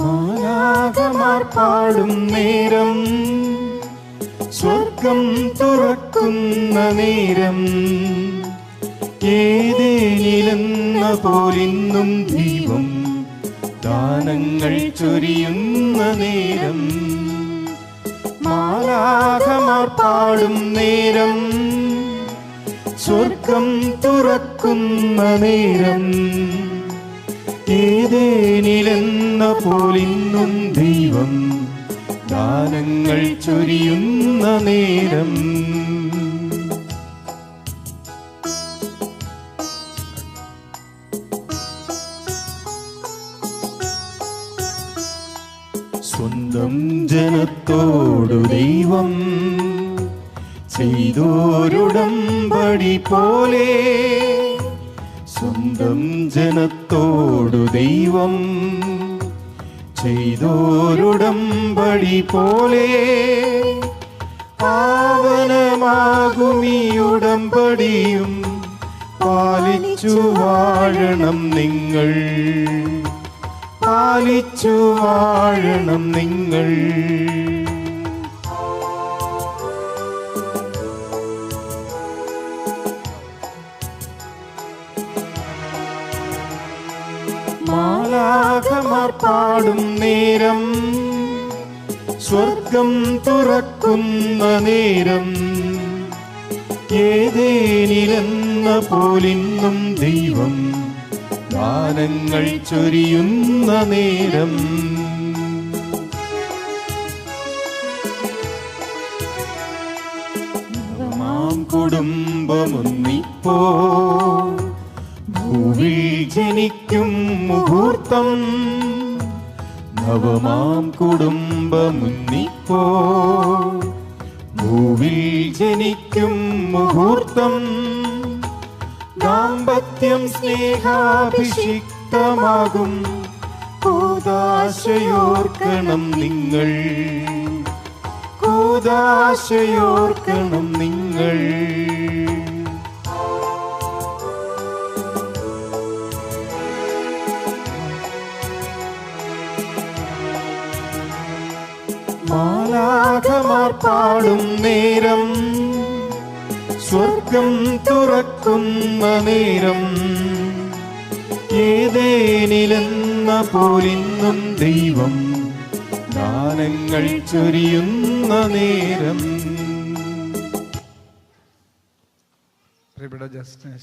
മാലാഖമാർ പാടും നേരം, സ്വർഗം തുറക്കുന്ന നേരം, ഏതേനിലെന്ന പോലിന്നും ദൈവം ദാനങ്ങൾ ചൊരിയുന്ന നേരം. മാലാഖമാർ പാടും നേരം, സ്വർഗം തുറക്കുന്ന നേരം, ഏതേനിലെന്ന പോലിന്നും ദൈവം ദാനങ്ങൾ ചൊരിയുന്ന നേരം. സ്വന്തം ജനത്തോടു ദൈവം ചെയ്തോരുടമ്പടി പോലെ, സ്വന്തം ജനത്തോടു ദൈവം ചെയ്തോരുടമ്പടി പോലെ, പാവനമാകുമീ ഉടമ്പടിയും പാലിച്ചു വാഴണം നിങ്ങൾ, പാലിച്ചു വാഴണം നിങ്ങൾ. മാലാഖമാർ പാടും നേരം, സ്വർഗം തുറക്കുന്ന നേരം, ഏതേനിലെന്ന പോലിന്നും ദൈവം ദാനങ്ങൾ ചൊരിയുന്ന നേരം. നവമാം കുടുംബമൊന്നിപ്പോ ഭൂവിൽ ജനിക്കും മുഹൂർത്തം, നവമാം കുടുംബമൊന്നിപ്പോ ഭൂവിൽ ജനിക്കും മുഹൂർത്തം, ദാമ്പത്യം സ്നേഹാഭിഷിക്തമാകും കൂദാശയോർക്കണം നിങ്ങൾ, കൂദാശയോർക്കണം നിങ്ങൾ. മാലാഖമാർ പാടും നേരം, സ്വർഗം തുറക്കുന്ന നേരം, ഏതേനിലെന്ന പോലിന്നും ദൈവം ദാനങ്ങൾ ചൊരിയുന്ന നേരം. പ്രിയപ്പെട്ട ജസ്റ്റിൻ,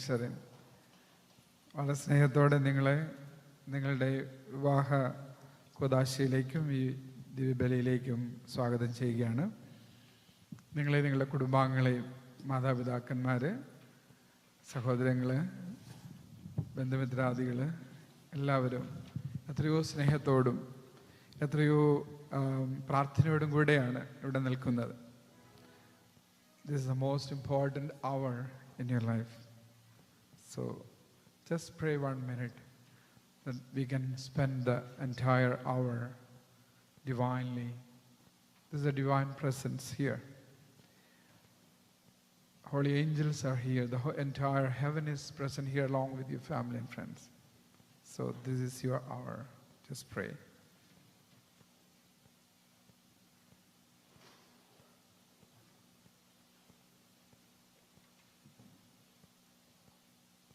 വളരെ സ്നേഹത്തോടെ നിങ്ങളുടെ വിവാഹ കൂദാശയിലേക്കും ഈ ദിവ്യബലിയിലേക്കും സ്വാഗതം ചെയ്യുകയാണ്. നിങ്ങളുടെ കുടുംബാംഗങ്ങളെയും മാതാപിതാക്കന്മാർ, സഹോദരങ്ങൾ, ബന്ധുമിത്രാദികൾ എല്ലാവരും എത്രയോ സ്നേഹത്തോടും എത്രയോ പ്രാർത്ഥനയോടും കൂടെയാണ് ഇവിടെ നിൽക്കുന്നത്. This is the most important hour in your life. So just pray 1 minute that we can spend the entire hour divinely. This is a divine presence here. Holy angels are here. The entire heaven is present here along with your family and friends. So this is your hour. Just pray.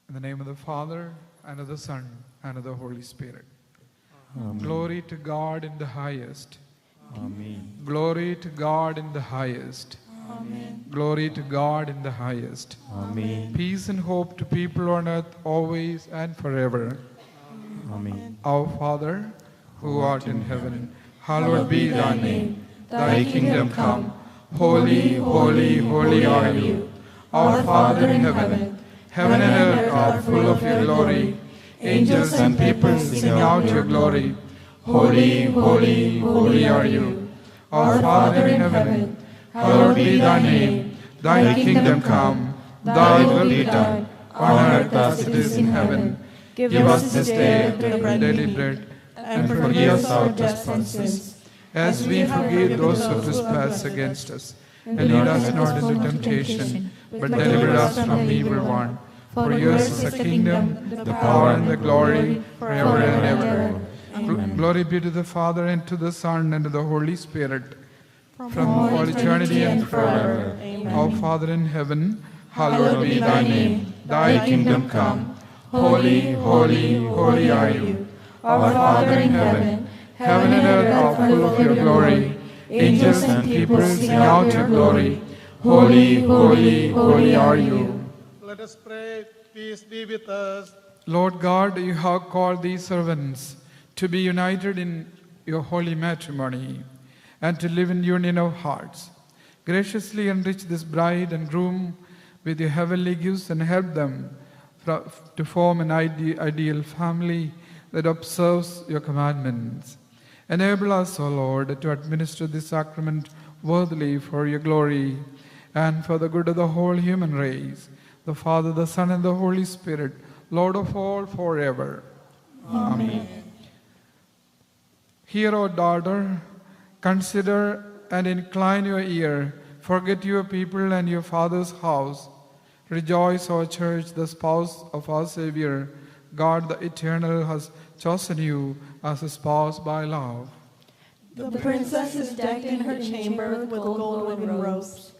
In the name of the Father, and of the Son, and of the Holy Spirit. Amen. Glory to God in the highest. Amen. Glory to God in the highest. Amen. Glory to God in the highest. Amen. Peace and hope to people on earth always and forever. Amen. Our Father, who art in heaven, hallowed be thy name. Thy kingdom come. Holy, holy, holy are you. Our Father in heaven, heaven and earth are full of your glory. Angels and people sing out your glory. Holy, holy, holy are you. Our Father in heaven, hallowed be thy name. Thy kingdom come. Thy will be done, on earth as it is in heaven. Give us this day our daily bread, and forgive us our trespasses, as we forgive those who trespass against us. And lead us not into temptation, but deliver us from evil one. For yours is the kingdom, the power, and the glory, forever and ever. Glory be to the Father, and to the Son, and to the Holy Spirit, from all eternity and forever. Our Father in heaven, hallowed be thy name. Thy kingdom come. Holy, holy, holy are you. Our Father in heaven, heaven and earth are full of your glory. Angels and people sing out your glory. Holy, holy, holy are you. Let us pray. Peace be with us. Lord God, you have called these servants to be united in your holy matrimony and to live in union of hearts. Graciously enrich this bride and groom with your heavenly gifts and help them to form an ideal family that observes your commandments. Enable us, O Lord, to administer this sacrament worthily for your glory and for the good of the whole human race, the Father, the Son, and the Holy Spirit, Lord of all, forever. Amen. Hear, O daughter, consider and incline your ear. Forget your people and your father's house. Rejoice, O church, the spouse of our Savior. God the Eternal has chosen you as a spouse by love. The princess is decked in her chamber with golden robes.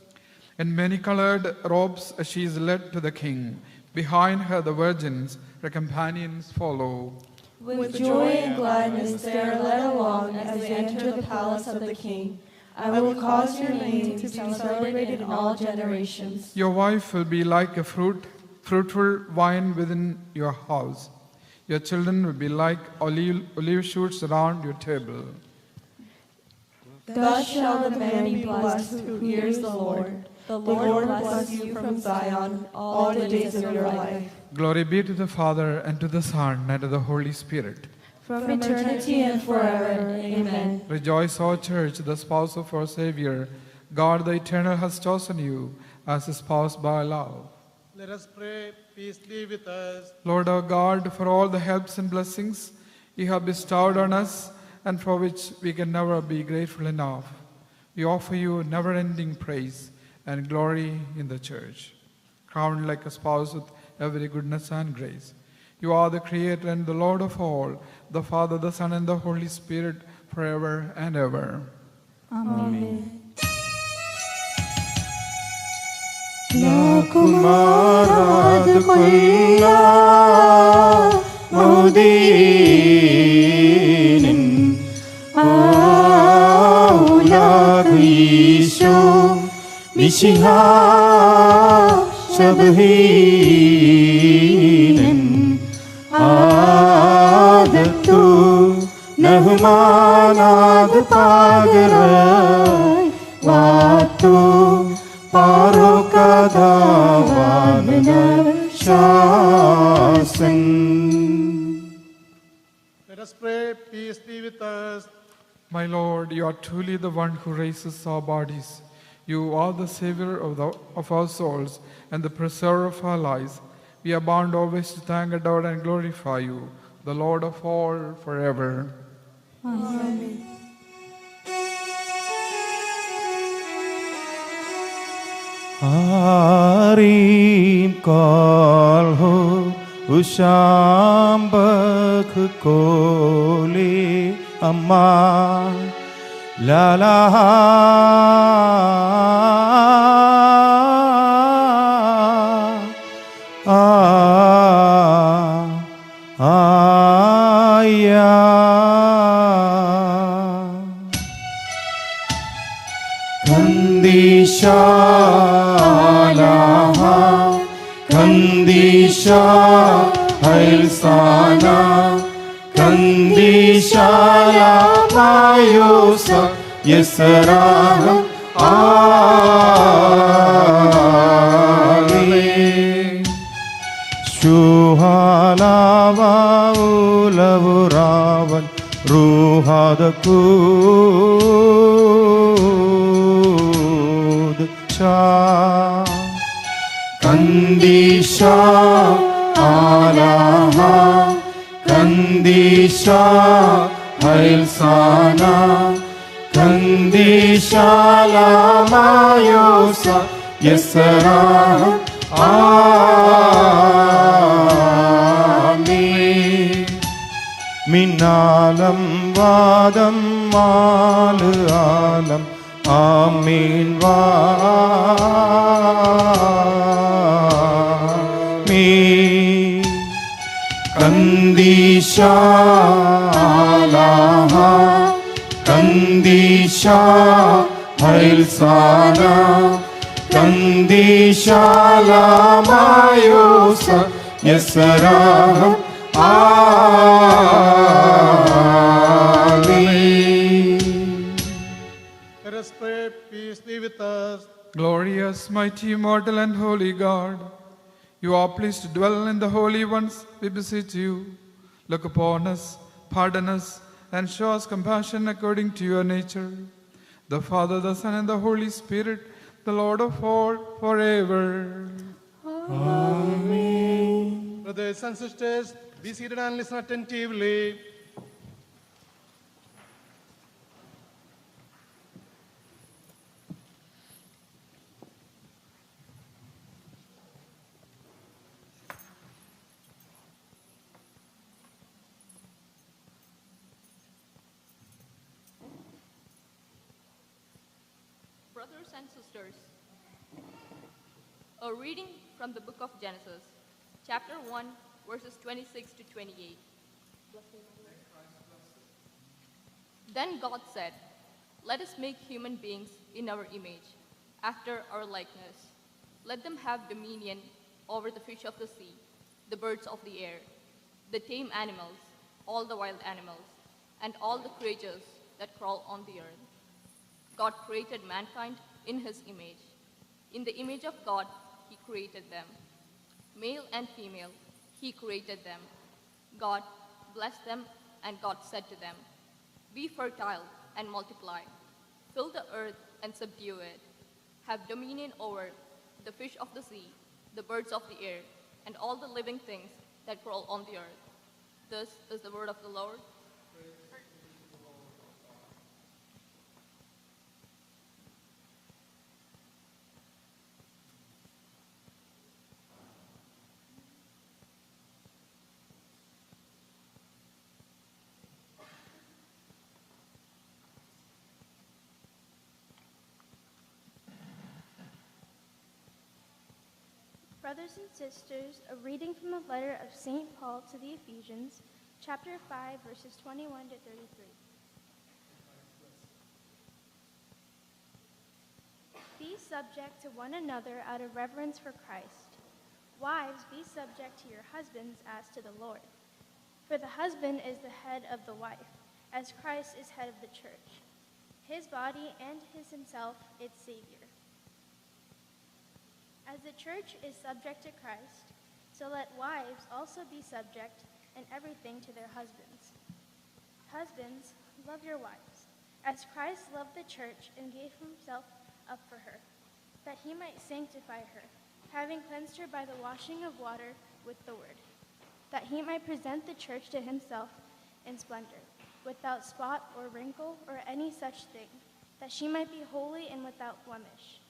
In many-colored robes she is led to the king. Behind her the virgins, her companions, follow. With joy and gladness they are led along as they enter the palace of the king. I will cause your name to be celebrated in all generations. Your wife will be like a fruitful vine within your house. Your children will be like olive shoots around your table. Thus shall the man be blessed who hears the Lord. The Lord bless you from Zion all the days of your life. Glory be to the Father, and to the Son, and to the Holy Spirit. From eternity and forever. Amen. Rejoice, O church, the spouse of our Savior. God the Eternal has chosen you as a spouse by love. Let us pray. Peace be with us. Lord our God, for all the helps and blessings you have bestowed on us, and for which we can never be grateful enough, we offer you never-ending praise and glory in the church, crowned like a spouse with every goodness and grace. You are the Creator and the Lord of all, the Father, the Son, and the Holy Spirit, forever and ever. Amen. കുമാരാത് കൊല്ലാമോദീനിൻ ഔലാഖീശോ മിശിഹാ ശബഹീനൻ ആദത്തു നഹ്മാനാദ് പാഗരായ് വാത്തു Let us pray. Peace be with us. My Lord, you are truly the one who raises our bodies. You are the Savior of our souls and the preserver of our lives. We are bound always to thank, adore, and glorify you, the Lord of all, forever. Amen. Arim kolho ushambak koli amma la la Kandisha Hailsana Kandishala Mayusa Yesara Ali Shuhalava Ulavuravan Ruhadakud Cha Kandisha Alaha Kandisha Hailsana Kandisha Lamayusa Yesara Amin Min ஆலம் வாதம் mall ஆலம் ஆமீன் வாமீ கந்தீஷா ஆலாஹா கந்தீஷா ஹைல்சானா கந்தீஷாலா மாயோச யசராஹம் Let us pray. Peace be with us. Glorious, mighty, immortal, and holy God, you are pleased to dwell in the holy ones. We beseech you, look upon us, pardon us, and show us compassion according to your nature. The Father, the Son, and the Holy Spirit, the Lord of all, forever. Brothers and sisters, be seated and listen attentively. Brothers and sisters, a reading from the book of Genesis, chapter 1, verses 26 to 28. Then God said, "Let us make human beings in our image, after our likeness. Let them have dominion over the fish of the sea, the birds of the air, the tame animals, all the wild animals, and all the creatures that crawl on the earth." God created mankind in his image. In the image of God, he created them. Male and female, he created them. God blessed them, and God said to them, "Be fertile and multiply. Fill the earth and subdue it. Have dominion over the fish of the sea, the birds of the air, and all the living things that crawl on the earth." This is the word of the Lord. Brothers and sisters, a reading from the letter of St. Paul to the Ephesians, chapter 5, verses 21 to 33. Be subject to one another out of reverence for Christ. Wives, be subject to your husbands as to the Lord. For the husband is the head of the wife, as Christ is head of the church, his body, and his himself its Savior. As the church is subject to Christ, so let wives also be subject in everything to their husbands. Husbands, love your wives, as Christ loved the church and gave himself up for her, that he might sanctify her, having cleansed her by the washing of water with the word, that he might present the church to himself in splendor, without spot or wrinkle or any such thing, that she might be holy and without blemish.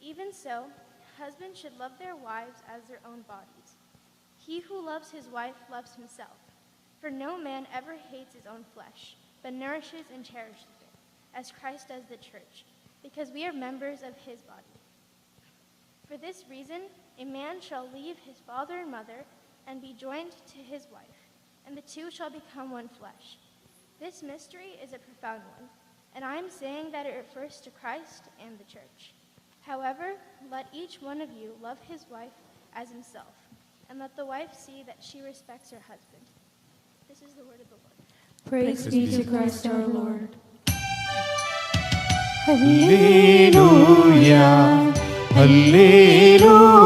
Even so, husbands should love their wives as their own bodies. He who loves his wife loves himself. For no man ever hates his own flesh, but nourishes and cherishes it, as Christ does the church, because we are members of his body. For this reason, a man shall leave his father and mother and be joined to his wife, and the two shall become one flesh. This mystery is a profound one, and I am saying that it refers to Christ and the church. However, let each one of you love his wife as himself, and let the wife see that she respects her husband. This is the word of the Lord. Praise be to Christ our Lord. Hallelujah, hallelujah,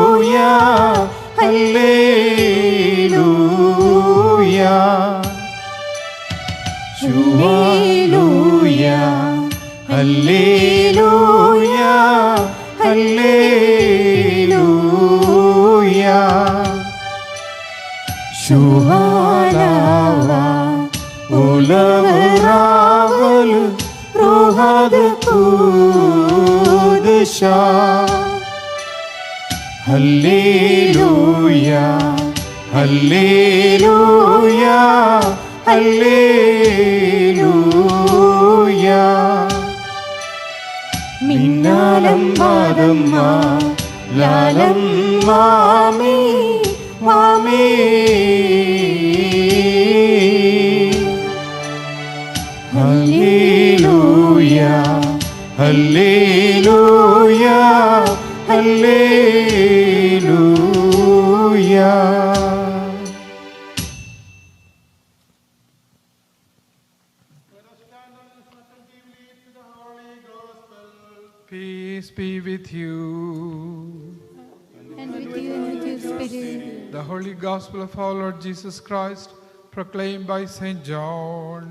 hallelujah. Hallelujah, hallelujah, hallelujah. Shuhalawa ulavraval rohad kudsha. Hallelujah, hallelujah, hallelujah. മിന്നാലം മാതമ്മ Lalam മാമേ മാമേ. Hallelujah hallelujah hallelujah. Peace be with you. And with you and with your spirit. The Holy Gospel of our Lord Jesus Christ, proclaimed by St. John.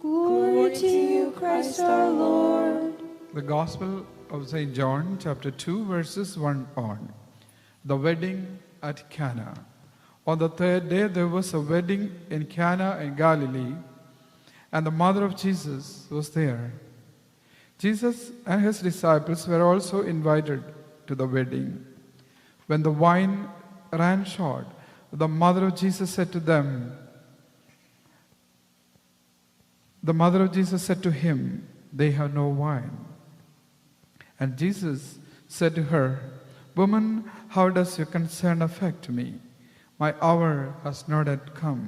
Glory to you, Christ our Lord. The Gospel of St. John, chapter 2, verses 1 on. The wedding at Cana. On the third day there was a wedding in Cana in Galilee, and the mother of Jesus was there. Jesus and his disciples were also invited to the wedding. When the wine ran short, the mother of Jesus said to them, The mother of Jesus said to him, They have no wine. And Jesus said to her, Woman, how does your concern affect me? My hour has not yet come.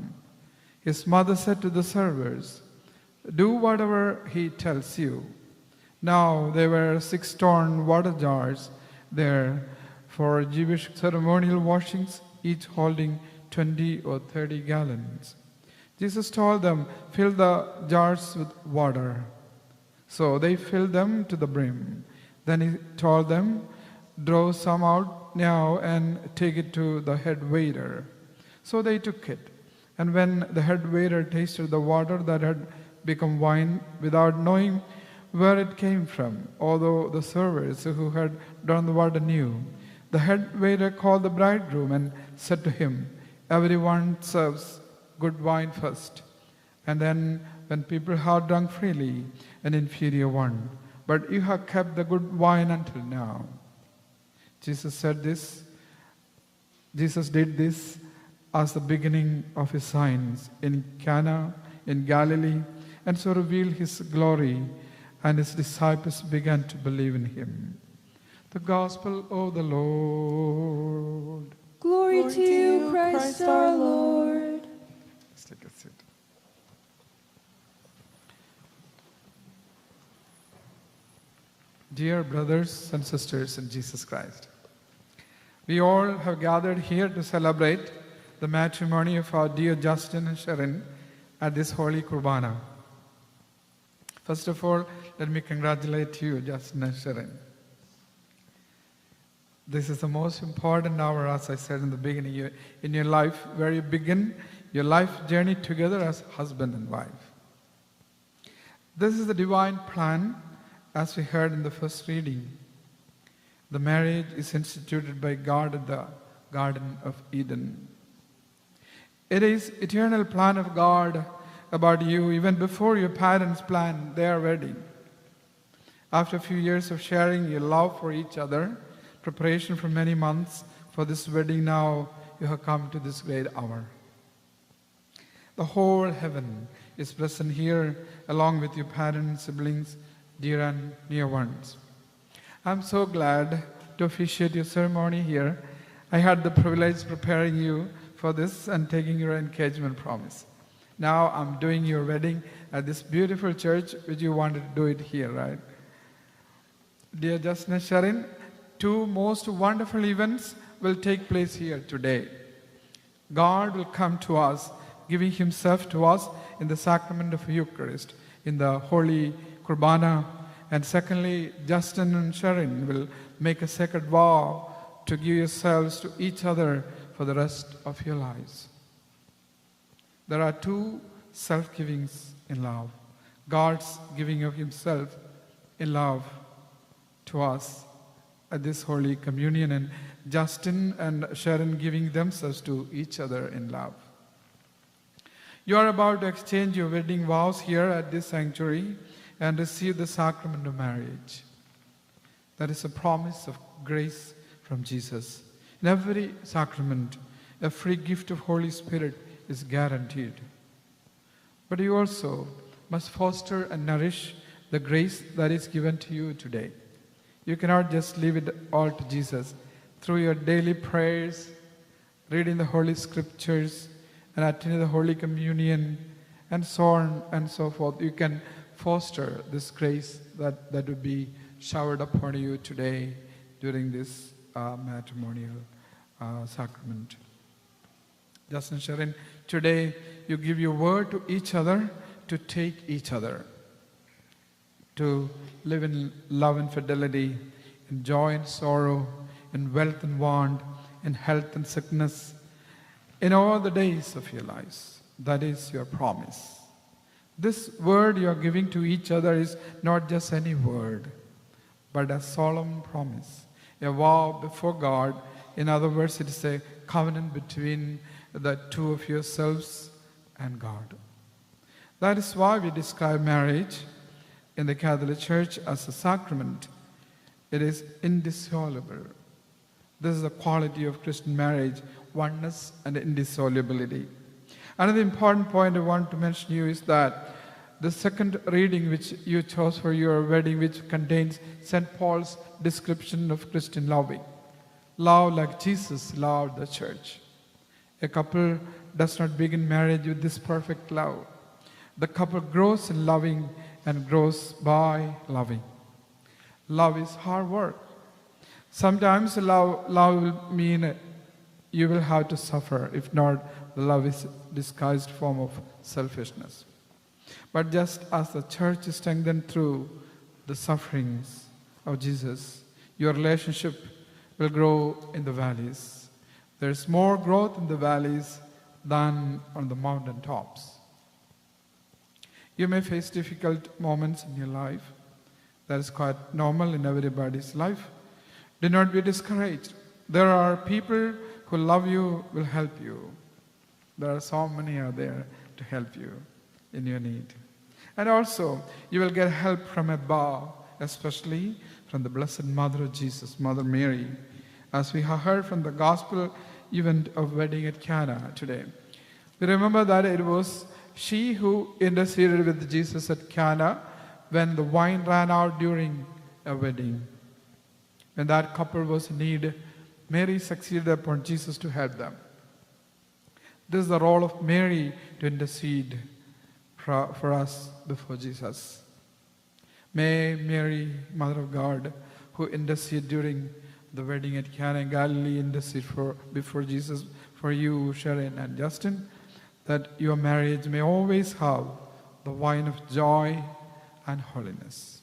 His mother said to the servers, Do whatever he tells you. Now there were 6 stone water jars there for Jewish ceremonial washings, each holding 20 or 30 gallons. Jesus told them, Fill the jars with water. So they filled them to the brim. Then he told them, Draw some out now and take it to the head waiter. So they took it. And when the head waiter tasted the water that had become wine without knowing where it came from, although the servers who had drawn the water knew, the head waiter called the bridegroom and said to him, Everyone serves good wine first, and then when people have drunk freely, an inferior one. But you have kept the good wine until now. Jesus did this as the beginning of his signs in Cana in Galilee, and so revealed his glory, and his disciples began to believe in him. The Gospel of the Lord. Glory to you, Christ our Lord. Let's take a seat. Dear brothers and sisters in Jesus Christ, we all have gathered here to celebrate the matrimony of our dear Justin and Sharon at this Holy Kurbana. First of all, let me congratulate you, Justin and Sharon. This is the most important hour, as I said in the beginning, in your life, where you begin your life journey together as husband and wife. This is the divine plan, as we heard in the first reading. The marriage is instituted by God at the Garden of Eden. It is eternal plan of God about you even before your parents planned their wedding. After a few years of sharing your love for each other, preparation for many months for this wedding, now you have come to this great hour. The whole heaven is present here along with your parents, siblings, dear and near ones. I'm so glad to officiate your ceremony here. I had the privilege preparing you for this and taking your engagement promise. Now I'm doing your wedding at this beautiful church, which you wanted to do it here, right? Dear Justin and Sharon, 2 most wonderful events will take place here today. God will come to us, giving himself to us in the sacrament of Eucharist, in the Holy Kurbana. And secondly, Justin and Sharon will make a sacred vow to give yourselves to each other for the rest of your lives. There are 2 self-givings in love. God's giving of himself in love to us at this Holy Communion, and Justin and Sharon giving themselves to each other in love. You are about to exchange your wedding vows here at this sanctuary and receive the sacrament of marriage. That is a promise of grace from Jesus. In every sacrament, a free gift of Holy Spirit is guaranteed. but you also must foster and nourish the grace that is given to you today. You cannot just leave it all to Jesus. Through your daily prayers, reading the Holy Scriptures, and attending the Holy Communion, and so on and so forth, you can foster this grace that would be showered upon you today during this matrimonial sacrament. Justin and Sharon, today you give your word to each other to take each other, to live in love and fidelity, in joy and sorrow, in wealth and want, in health and sickness, in all the days of your lives. That is your promise. This word you are giving to each other is not just any word, but a solemn promise, a vow before God. In other words, it is a covenant between the two of yourselves and God. That is why we describe marriage in the Catholic Church as a sacrament. It is indissoluble. This is the quality of Christian marriage, oneness and indissolubility. Another important point I want to mention to you is that the second reading which you chose for your wedding, which contains St. Paul's description of Christian loving. Love like Jesus loved the church. A couple does not begin marriage with this perfect love. The couple grows in loving and grows by loving. Love is hard work. Sometimes love will mean you will have to suffer. If not, the love is a disguised form of selfishness. But just as the church is strengthened through the sufferings of Jesus, your relationship will grow in the valleys. There is more growth in the valleys than on the mountain tops. You may face difficult moments in your life. That is quite normal in everybody's life. Do not be discouraged. There are people who love you, will help you. There are so many out there to help you in your need. And also, you will get help from above, especially from the Blessed Mother of Jesus, Mother Mary, as we have heard from the gospel event of wedding at Cana today. We remember that it was she who interceded with Jesus at Cana when the wine ran out during a wedding. When that couple was in need, Mary succeeded upon Jesus to help them. This is the role of Mary to intercede for us before Jesus. May Mary, Mother of God, who interceded during the wedding at Cana in Galilee, intercede before Jesus for you, Sharon and Justin, that your marriage may always have the wine of joy and holiness.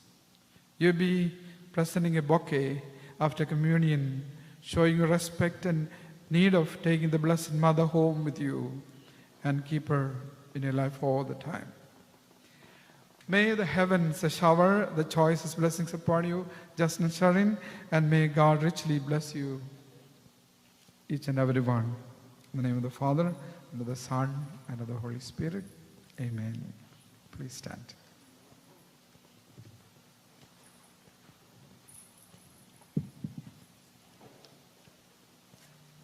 You'll be presenting a bouquet after communion, showing your respect and need of taking the Blessed Mother home with you and keep her in your life all the time. May the heavens shower the choicest blessings upon you, Justin and Sharon, and may God richly bless you, each and every one. In the name of the Father, and of the Son, and of the Holy Spirit. Amen. Please stand.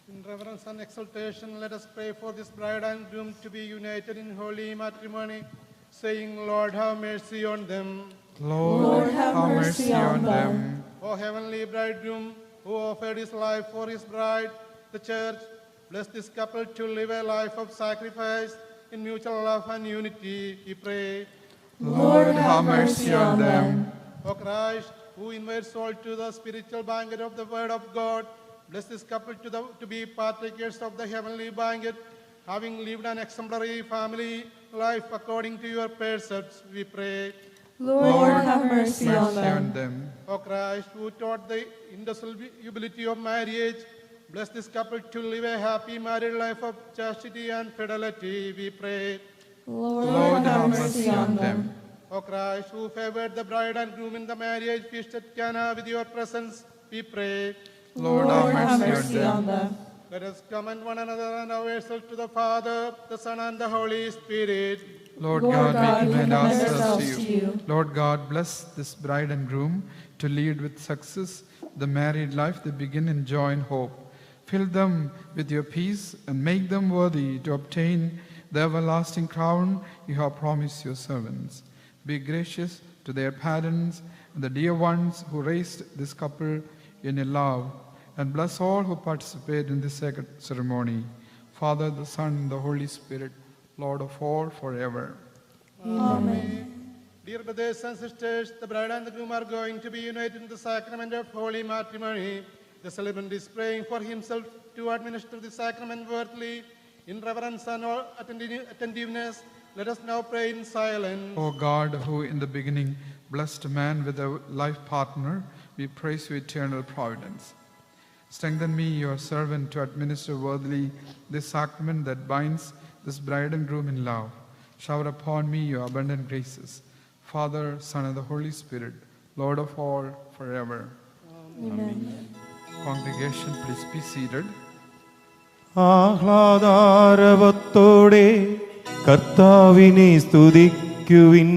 In reverence and exaltation, let us pray for this bride and groom to be united in holy matrimony, saying, Lord, have mercy on them. Lord, have mercy on them. O heavenly bridegroom, who offered his life for his bride, the church, bless this couple to live a life of sacrifice in mutual love and unity, we pray. Lord, have mercy on them. O Christ, who invites all to the spiritual banquet of the Word of God, bless this couple to be partakers of the heavenly banquet, having lived an exemplary family life according to your precepts, we pray. Lord, have mercy on them. O Christ, who taught the indissolubility of marriage, bless this couple to live a happy married life of chastity and fidelity, we pray. Lord, have mercy on them. O Christ, who favored the bride and groom in the marriage feast at Cana with your presence, we pray. Lord, have mercy on them. Let us commend one another and ourselves to the Father, the Son, and the Holy Spirit. Lord God, we commend ourselves to you. Lord God, bless this bride and groom to lead with success the married life they begin in joy and hope. Fill them with your peace and make them worthy to obtain the everlasting crown you have promised your servants. Be gracious to their parents and the dear ones who raised this couple in your love, and bless all who participate in this sacred ceremony. Father, the Son, and the Holy Spirit, Lord of all, forever. Amen. Dear brothers and sisters, the bride and the groom are going to be united in the sacrament of holy matrimony. The celebrant is praying for himself to administer the sacrament worthily. In reverence and all attentiveness, let us now pray in silence. O God, who in the beginning blessed man with a life partner, we praise your eternal providence. Strengthen me, your servant, to administer worthily this sacrament that binds this bride and groom in love. Shower upon me your abundant graces. Father, Son, and the Holy Spirit, Lord of all, forever. Amen. Congregation, please be seated. ആഹ്ലാദാരവത്തോടെ കർത്താവിനെ സ്തുതിക്കുവിൻ.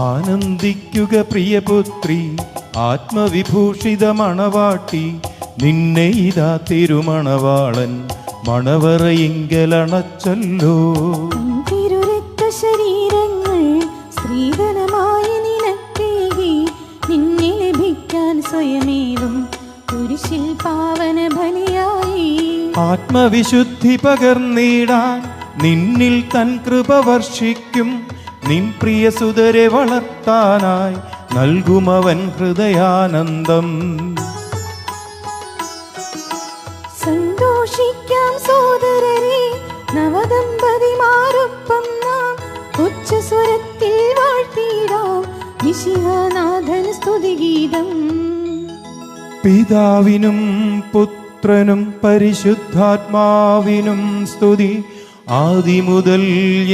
ആനന്ദിക്കുക പ്രിയപുത്രി, ആത്മവിഭൂഷിത മണവാട്ടി, നിന്നെ ഇതാ തിരുമണവാളൻ മണവറയിങ്കലണച്ചല്ലോ. തിരുരക്ത ശരീരങ്ങൾ സ്ത്രീധനമായി നിനക്കേകി, നിന്നെ ലഭിക്കാൻ സ്വയമേവം കുരിശിൽ പാവന ബലിയായി. ആത്മവിശുദ്ധി പകർന്നിടാൻ നിന്നിൽ തൻ കൃപ വർഷിക്കും. നിൻ പ്രിയസുതരെ വളർത്താനായി നൽകുമവൻ ഹൃദയാനന്ദം. സന്തോഷിക്കാം സോദരരെ, നവദമ്പതിമാരൊപ്പം നാം ഉച്ചസ്വരത്തിൽ വാഴ്ത്തിടാം മിശിഹാനാഥൻ സ്തുതിഗീതം. പിതാവിനും പുത്രനും പരിശുദ്ധാത്മാവിനും സ്തുതി, ആദിമുതൽ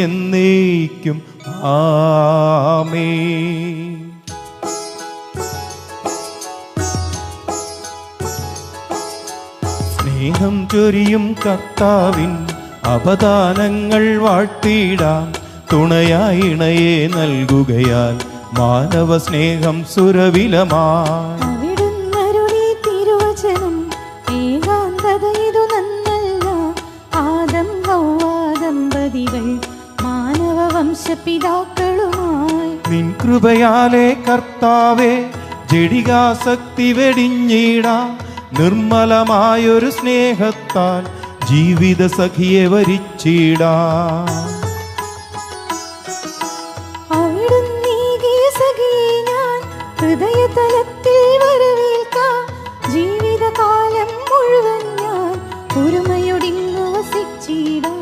എന്നേക്കും ആമേൻ. സ്നേഹം ചൊരിയും കർത്താവിൻ അവദാനങ്ങൾ വാഴ്ത്തിടാം. തുണയായി ഇണയെ നൽകുകയാൽ മാനവ സ്നേഹം സുരവിലമായി. അവിടുന്നരുളി തിരുവചനം ഏകാന്തത ഇതു നന്നല്ല. ആദം ഹൗവ ദമ്പതികൾ മാനവ വംശപിതാക്കളുമായി. നിൻ കൃപയാലെ കർത്താവേ ജഡികാസക്തി വെടിഞ്ഞിടാം. നിർമ്മലമായൊരു സ്നേഹത്താൽ ജീവിത സഖിയെ വരിച്ചിടാം. അവിടുന്നീകിയ സഖിയെ ഞാൻ ഹൃദയതലത്തിൽ വരവേൽക്കാം. ജീവിതകാലം മുഴുവൻ ഞാൻ ഒരുമയൊടിന്നു വസിച്ചിടാം.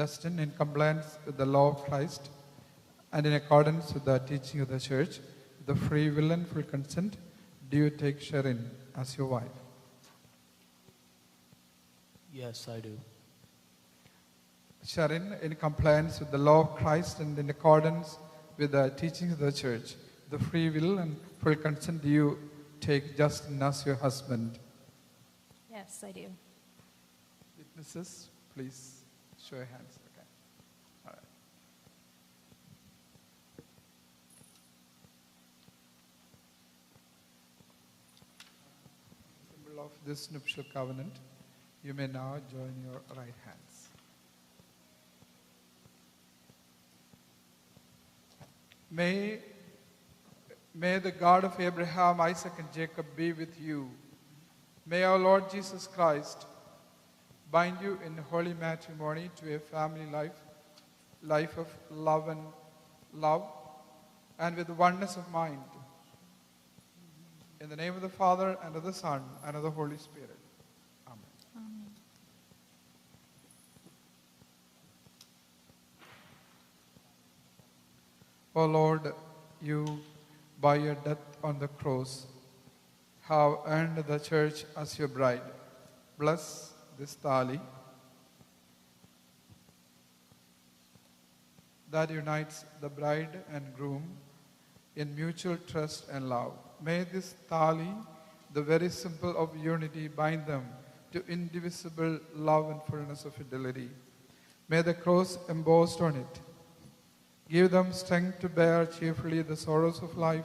Justin, in compliance with the law of Christ and in accordance with the teaching of the Church, with the free will and full consent, do you take Sharon as your wife? Yes, I do. Sharon, in compliance with the law of Christ and in accordance with the teachings of the Church, with the free will and full consent, do you take Justin as your husband? Yes, I do. Witnesses, please show your hands. Okay. All right. Symbol of this nuptial covenant, you may now join your right hands. May the God of Abraham, Isaac, and Jacob be with you. May our Lord Jesus Christ bind you in holy matrimony to a family life of love and with oneness of mind. In the name of the Father, and of the Son, and of the Holy Spirit. Amen. Amen. O Lord, you, by your death on the cross, have earned the church as your bride. Bless this thali that unites the bride and groom in mutual trust and love. May this thali, the very symbol of unity, bind them to indivisible love and fullness of fidelity. May the cross embossed on it Give them strength to bear cheerfully the sorrows of life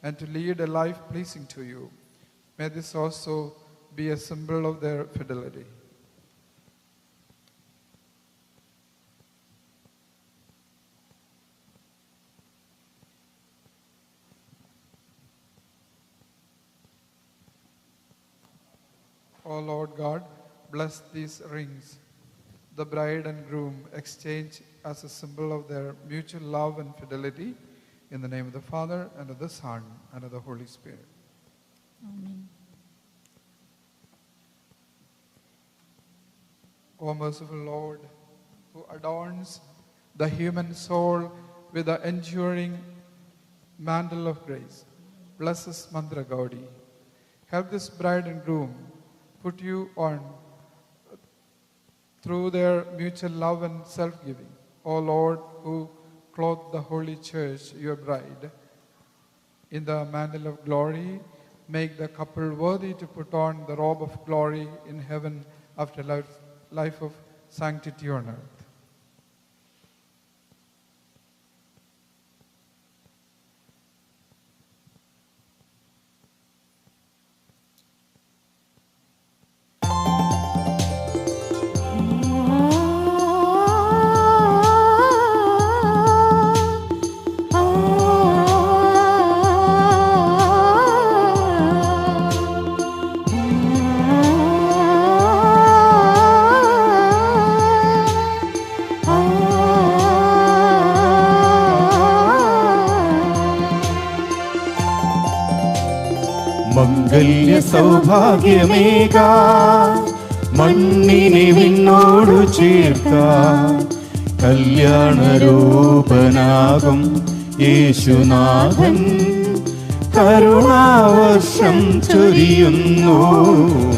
and to lead a life pleasing to you. May this also be a symbol of their fidelity. O Lord God, bless these rings. The bride and groom exchange as a symbol of their mutual love and fidelity. In the name of the Father, and of the Son, and of the Holy Spirit. Amen. O merciful Lord, who adorns the human soul with the enduring mantle of grace, bless us, Mantra Gaudi. Help this bride and groom put you on through their mutual love and self-giving. O Lord, who clothe the Holy Church, your bride, in the mantle of glory, make the couple worthy to put on the robe of glory in heaven after life of sanctity on earth. മംഗല്യ സൗഭാഗ്യമേക മണ്ണിനെ വിണ്ണോടു ചേർക്ക കല്യാണരൂപനാകും യേശുനാഥൻ കരുണാവർഷം ചൊരിയുന്നു.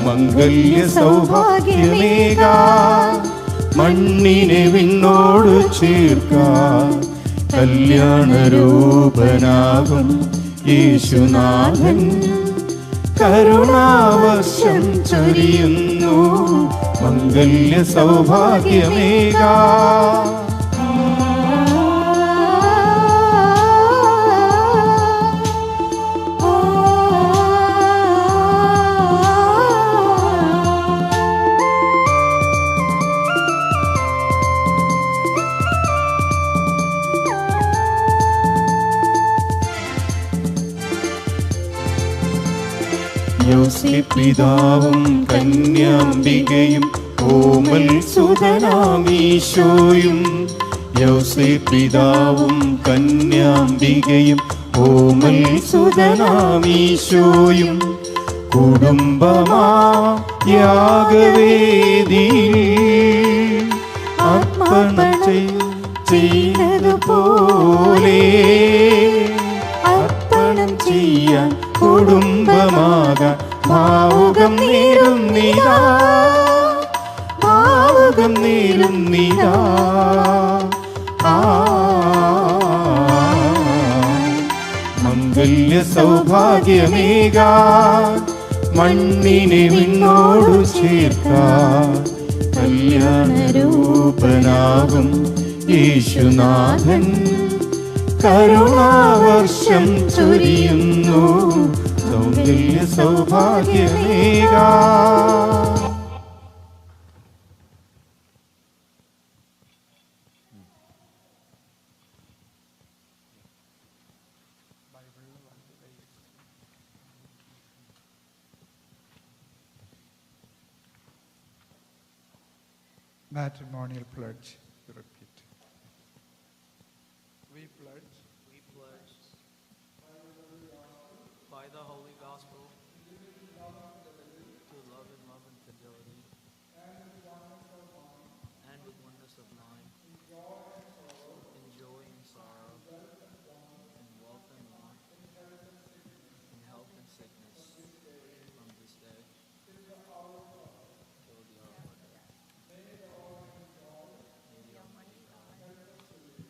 മംഗല്യ സൗഭാഗ്യമേക മണ്ണിനെ വിണ്ണോടു ചേർക്ക കല്യാണരൂപനാകും യേശുനാഥൻ കരുണാവർഷം ചൊരിയുന്നു. മംഗല്യ സൗഭാഗ്യമേക പിതാവും കന്യാംബികയും ഓമൽ സുതനാമീശോയും. പിതാവും കന്യാംബികയും ഓമൽ സുതനാമീശോയും കുടുംബമായാഗവേദിയിൽ അർപ്പണം ചെയ്തതുപോലെ അർപ്പണം ചെയ്യാൻ കുടുംബമാകാൻ ഭാവുകം നേരുന്നിതാ, ഭാവുകം നേരുന്നിതാ. മംഗല്യ സൗഭാഗ്യമേക മണ്ണിനെ വിണ്ണോടു ചേർക്ക കല്യാണരൂപനാകും യേശുനാഥൻ കരുണാവർഷം ചൊരിയുന്നു. മംഗല്യ സൗഭാഗ്യമേക Matrimonial pledge. You repeat. We pledge by the Holy Gospel to love and fidelity and with oneness of mind, in joy and sorrow, in wealth and want, in health and sickness, from this day till the hour of our death. May the Almighty God help us to live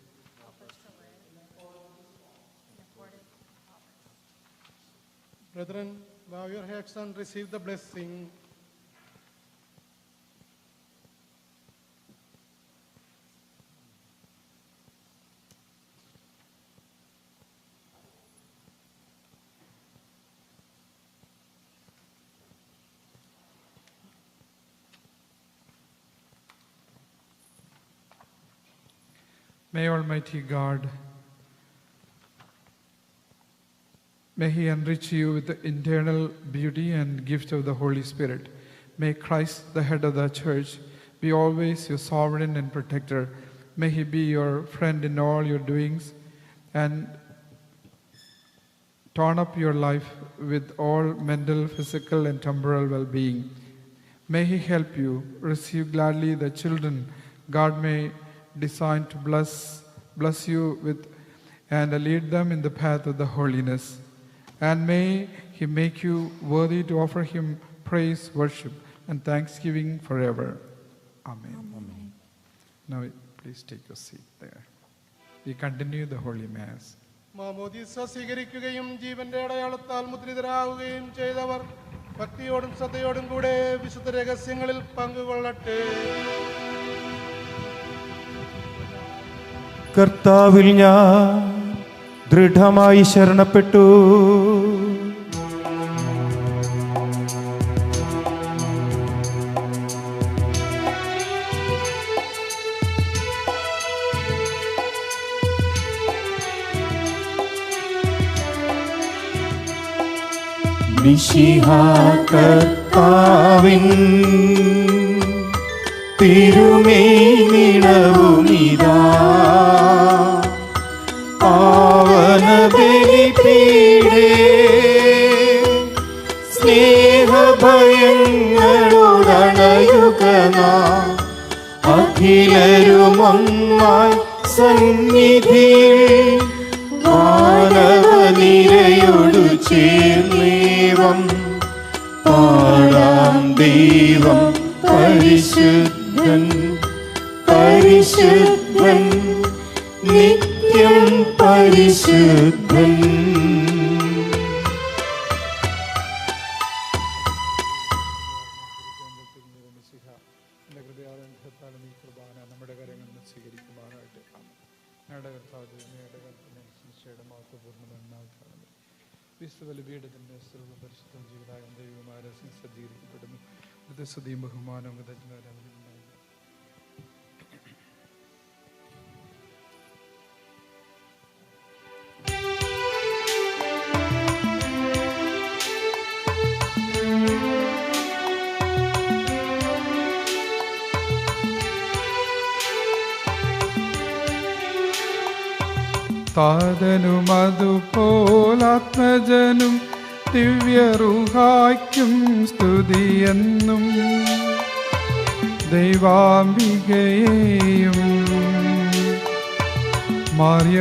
in accordance with the promise. Brethren, bow your heads and receive the blessing. May Almighty God, may He enrich you with the internal beauty and gift of the Holy Spirit. May Christ, the head of the church, be always your sovereign and protector. May He be your friend in all your doings and turn up your life with all mental, physical, and temporal well-being. May He help you receive gladly the children God may design to bless you with and lead them in the path of the holiness. And may He make you worthy to offer Him praise, worship, and thanksgiving forever. Amen. Amen. Now, please take your seat there. We continue the Holy Mass. മാമോദീസ സ്വീകരിക്കുകയും ജീവന്റെ അടയാളത്താൽ മുദ്രിതരാകുകയും ചെയ്തവർ ഭക്തിയോടും ശ്രദ്ധയോടും കൂടെ വിശുദ്ധ രഹസ്യങ്ങളിൽ പങ്കുകൊള്ളട്ടെ. കർത്താവിൽ ഞാൻ ദൃഢമായി ശരണപ്പെട്ടു. മിശിഹാ കർത്താവിൻ തിരുമേനിടവുമിതാ പാവന ബലിപീഠേ സ്നേഹഭയങ്ങളോടണയുകനാം അഖിലരുമൊന്നായി സന്നിധിയിൽ മാനവനിരയോടു ചേർന്നേവം പാടാം ദൈവം പരിശുദ്ധൻ പരിശുദ്ധൻ നിത്യം പരിശുദ്ധൻ. നമ്മുടെ കരങ്ങളിൽ സ്വീകരിക്കുവാനായിട്ട് ഞങ്ങളുടെ കർത്താവ് ഞങ്ങളുടെ കൽപ്പനയുടെ മഹത്വപൂർണ്ണമെന്നാണ് വിശുദ്ധ ബലിപീഠത്തിന്റെ സർവ്വപരിശുദ്ധ ജീവിതായ ദൈവമാരെ സജ്ജീകരിക്കപ്പെടുന്നു. സ്തുതിയും ബഹുമാനവും താതനും അതുപോലാത്മജനും ദിവ്യറുഹായ്ക്കും സ്തുതിയെന്നും ദൈവാംബികയെയും മാർയോസേപ്പിനെയും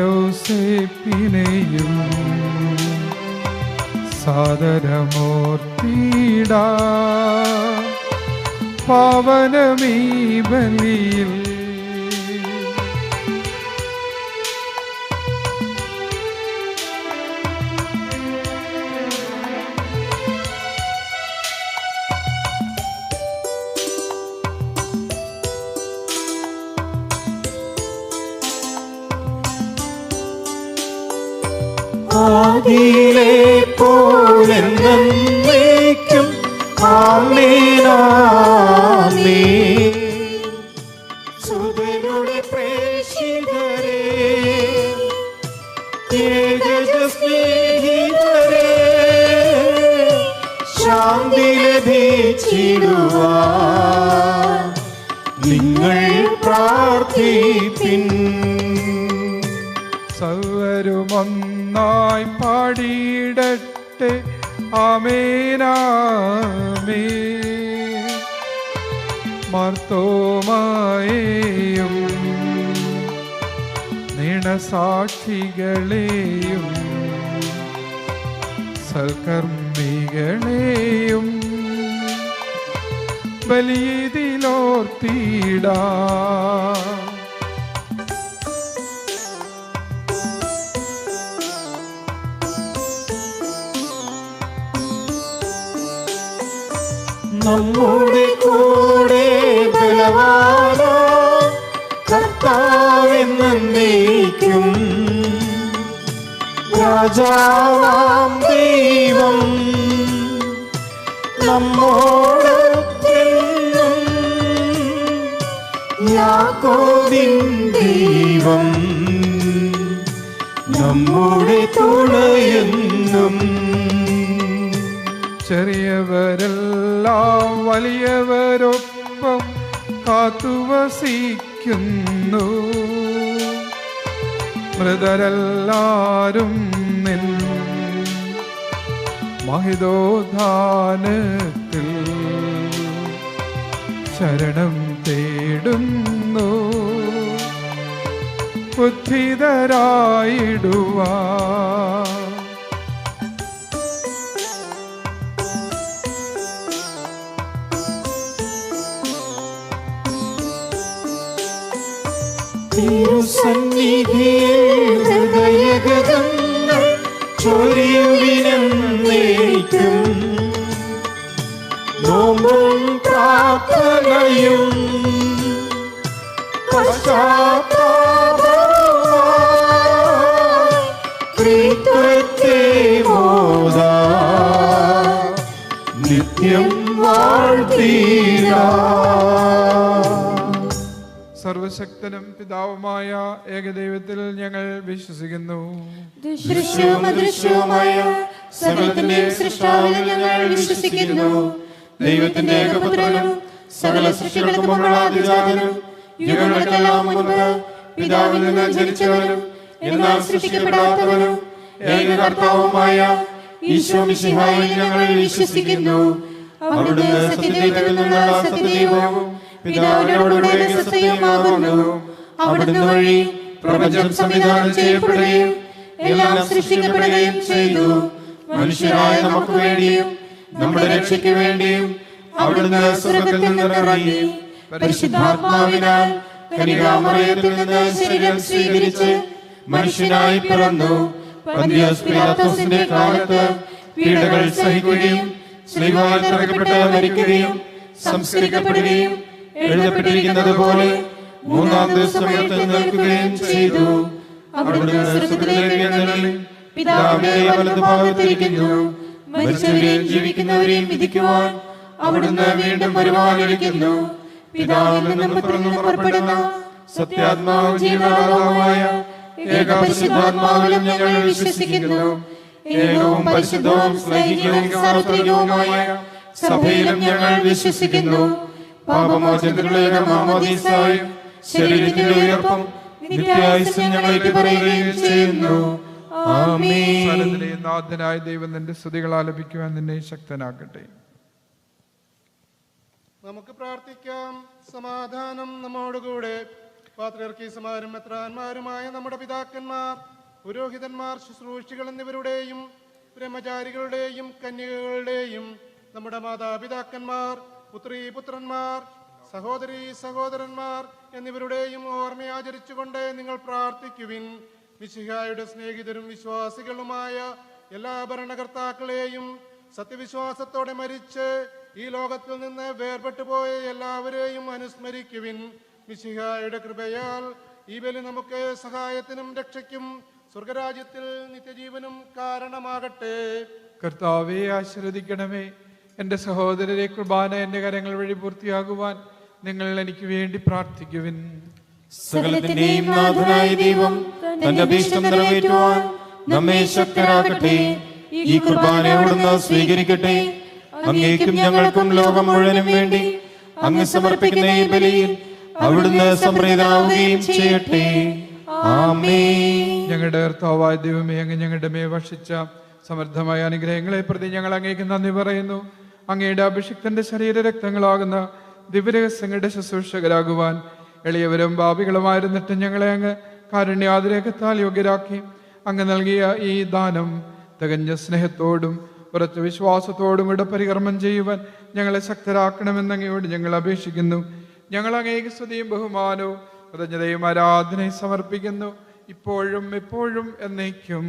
സാദരമോർത്തിടാ പാവനമീ ബലിയിൽ. ആദിയിലെ പോലെന്നേക്കും ആമേൻ ആമേൻ. സുതനുടെ പ്രേക്ഷിതരേ ഏകജ സ്നേഹിതരേ ശാന്തി ലഭിച്ചിടുവാൻ നിങ്ങൾ പ്രാർത്ഥിപ്പിൻ. സർവരുമൊന്നായി പാടിയിടട്ടെ ആമേനാമേൻ. മാർത്തോമായെയും നിണസാക്ഷികളെയും സൽക്കർമ്മികളെയും ബലിയിലോർത്തിടാ. നമ്മുടെ കൂടെ ബലവാനാ കർത്താവെന്നേക്കും രാജാവാം ദൈവം നമ്മോടൊപ്പം യാക്കോബിൻ ദൈവം ദൈവം നമ്മുടെ തുണയെന്നും. ചെറിയവരെല്ലാം വലിയവരൊപ്പം കാത്തുവസിക്കുന്നു. മൃതരെല്ലാരും നിൻ മഹിതോദ്ധാനത്തിൽ ശരണം തേടുന്നു. ഉദ്ധിതരായിടുവാ തിരുസന്നിധിയിൽ ഹൃദയഗതങ്ങൾ ചൊരിയുവിനെന്നേക്കും. നോമ്പും പ്രാർത്ഥനയും പശ്ചാത്താപവുമായി ത്രിത്വത്തെ മോദാം നിത്യം വാഴ്ത്തീരാം. സർവശക്തനും പിതാവുമായ ഏകദൈവത്തിൽ ഞങ്ങൾ വിശ്വസിക്കുന്നു. ദൃശ്യവും അദൃശ്യവുമായ സകലത്തിന്റെയും സൃഷ്ടാവിൽ ഞങ്ങൾ വിശ്വസിക്കുന്നു. ദൈവത്തിന്റെ ഏകപുത്രനും സകല സൃഷ്ടികൾക്കും മുമ്പുള്ളാദിജാതനും യുഗങ്ങൾക്കെല്ലാം മുൻപ് പിതാവിൽ നിന്ന് ജനിച്ചവനും എന്നാൽ സൃഷ്ടിക്കപ്പെടാത്തവനും ഏകകർത്താവുമായ ഈശോ മിശിഹായിൽ ഞങ്ങൾ വിശ്വസിക്കുന്നു. അവിടുന്ന് സത്യദൈവത്തിൽ നിന്നുള്ള സത്യദൈവവും പിതാവിനോടുകൂടെ സത്യവുമാകുന്നു. അവിടുന്ന് വഴി പ്രപഞ്ചം സംവിധാനം ചെയ്യപ്പെടുകയും എല്ലാം സൃഷ്ടിക്കപ്പെടുകയും ചെയ്തു. മനുഷ്യരായ നമുക്ക് വേണ്ടിയും നമ്മുടെ രക്ഷയ്ക്ക് വേണ്ടിയും അവിടുന്ന് സ്വർഗ്ഗത്തിൽ നിന്നിറങ്ങി പരിശുദ്ധാത്മാവിനാൽ കന്യകാമറിയത്തിൽ നിന്ന് ശരീരം സ്വീകരിച്ച് മനുഷ്യനായി പിറന്നു. പന്തിയോസ് പീലാത്തോസിന്റെ കാലത്ത് പീഡകൾ സഹിക്കുകയും സ്ലീബായിൽ തറയ്ക്കപ്പെട്ട് മരിക്കുകയും സംസ്കരിക്കപ്പെടുകയും എഴുതപ്പെട്ടിരിക്കുന്നത് പോലെ മൂന്നാം ദിവസം ഉയർത്തെഴുന്നേൽക്കുകയും ചെയ്തു. അവിടുന്ന് സ്വർഗ്ഗത്തിലേക്ക് എഴുന്നള്ളി പിതാവിന്റെ വലതുഭാഗത്തിരിക്കുന്നു. മരിച്ചവരെയും ജീവിക്കുന്നവരെയും വിധിക്കുവാൻ അവിടുന്ന് വീണ്ടും വരുവാനിരിക്കുന്നു. പിതാവിൽ നിന്നും പുത്രനും പുറപ്പെടുന്ന സത്യാത്മാവും ജീവനാഥവുമായ ഏകപരിശുദ്ധാത്മാവിലും ഞങ്ങൾ വിശ്വസിക്കുന്നു. ഏകവും പരിശുദ്ധവും സ്നേഹികവും സാർവത്രികവുമായ സഭയിലും ഞങ്ങൾ വിശ്വസിക്കുന്നു. പാപമോചനത്തിനുള്ള മാമോദീസായും ശരീരത്തിന്റെ ഉയർപ്പും നിത്യായുസ്സും ഞങ്ങൾ ഏറ്റുപറയുകയും ചെയ്യുന്നു. ആമേൻ. സകലത്തിലെയും നാഥനായ ദൈവം നിന്റെ സ്തുതികൾ ആലപിക്കുവാൻ നിന്നെ ശക്തനാക്കട്ടെ. നമുക്ക് പ്രാർത്ഥിക്കാം. സമാധാനം നമ്മോടുകൂടെ. പാത്രിയർക്കീസുമാരും മെത്രാന്മാരുമായ നമ്മുടെ പിതാക്കന്മാർ, പുരോഹിതന്മാർ, ശുശ്രൂഷികൾ എന്നിവരുടെയും ബ്രഹ്മചാരികളുടെയും കന്യകകളുടെയും നമ്മുടെ മാതാപിതാക്കന്മാർ, പുത്രീപുത്രന്മാർ, സഹോദരീ സഹോദരന്മാർ എന്നിവരുടെയും ഓർമ്മയാചരിച്ചുകൊണ്ട് നിങ്ങൾ പ്രാർത്ഥിക്കുവിൻ. മിശിഹായുടെ സ്നേഹിതരും വിശ്വാസികളുമായ എല്ലാ ഭരണകർത്താക്കളെയും സത്യവിശ്വാസത്തോടെ മരിച്ച് ഈ ലോകത്തിൽ നിന്ന് വേർപെട്ടു പോയ എല്ലാവരെയും അനുസ്മരിക്കുവിൻ. മിശിഹായുടെ കൃപയാൽ ഈ ബലി നമുക്ക് സഹായത്തിനും രക്ഷയ്ക്കും സ്വർഗരാജ്യത്തിൽ നിത്യജീവനും കാരണമാകട്ടെ. കർത്താവെ ആശീർവദിക്കണമേ. എൻ്റെ സഹോദരരെ കുർബാന എൻ്റെ കരങ്ങൾ വഴി പൂർത്തിയാകുവാൻ നിങ്ങൾ എനിക്ക് വേണ്ടി പ്രാർത്ഥിക്കുവിൻ. സകലത്തിന്റെയും നാഥനായ ദൈവം തന്റെ അഭീഷ്ടം നിറവേറ്റുവാൻ നമ്മെ ശക്തരാക്കട്ടെ. ഈ കുർബാന അവിടുന്ന് സ്വീകരിക്കട്ടെ. അങ്ങേക്കും ഞങ്ങൾക്കും ലോകം മുഴുവനും വേണ്ടി അങ്ങ് സമർപ്പിക്കുന്ന ഈ ബലിയിൽ അവിടുന്ന് സംപ്രീതനാവുകയും ചെയ്യട്ടെ. ആമേൻ. ഞങ്ങളുടെ കർത്താവായ ദൈവമേ, അങ്ങ് ഞങ്ങളുടെ മേൽ വർഷിച്ച സമൃദ്ധമായ അനുഗ്രഹങ്ങളെ പ്രതി ഞങ്ങൾ അങ്ങേക്ക് നന്ദി പറയുന്നു. അങ്ങയുടെ അഭിഷിക്തന്റെ ശരീരരക്തങ്ങളാകുന്ന ദിവ്യരഹസ്യങ്ങളുടെ ശുശ്രൂഷകരാകുവാൻ എളിയവരും പാപികളുമായിരുന്നിട്ട് ഞങ്ങളെ അങ്ങ് കാരുണ്യാതിരേകത്താൽ യോഗ്യരാക്കി. അങ്ങ് നൽകിയ ഈ ദാനം തികഞ്ഞ സ്നേഹത്തോടും ഉറച്ച വിശ്വാസത്തോടും കൂടെ പരികർമ്മം ചെയ്യുവാൻ ഞങ്ങളെ ശക്തരാക്കണമെന്ന് അങ്ങയോട് ഞങ്ങൾ അപേക്ഷിക്കുന്നു. ഞങ്ങൾ അങ്ങേക്ക് സ്തുതിയും ബഹുമാനവും കൃതജ്ഞതയും ആരാധനയും സമർപ്പിക്കുന്നു, ഇപ്പോഴും എപ്പോഴും എന്നേക്കും.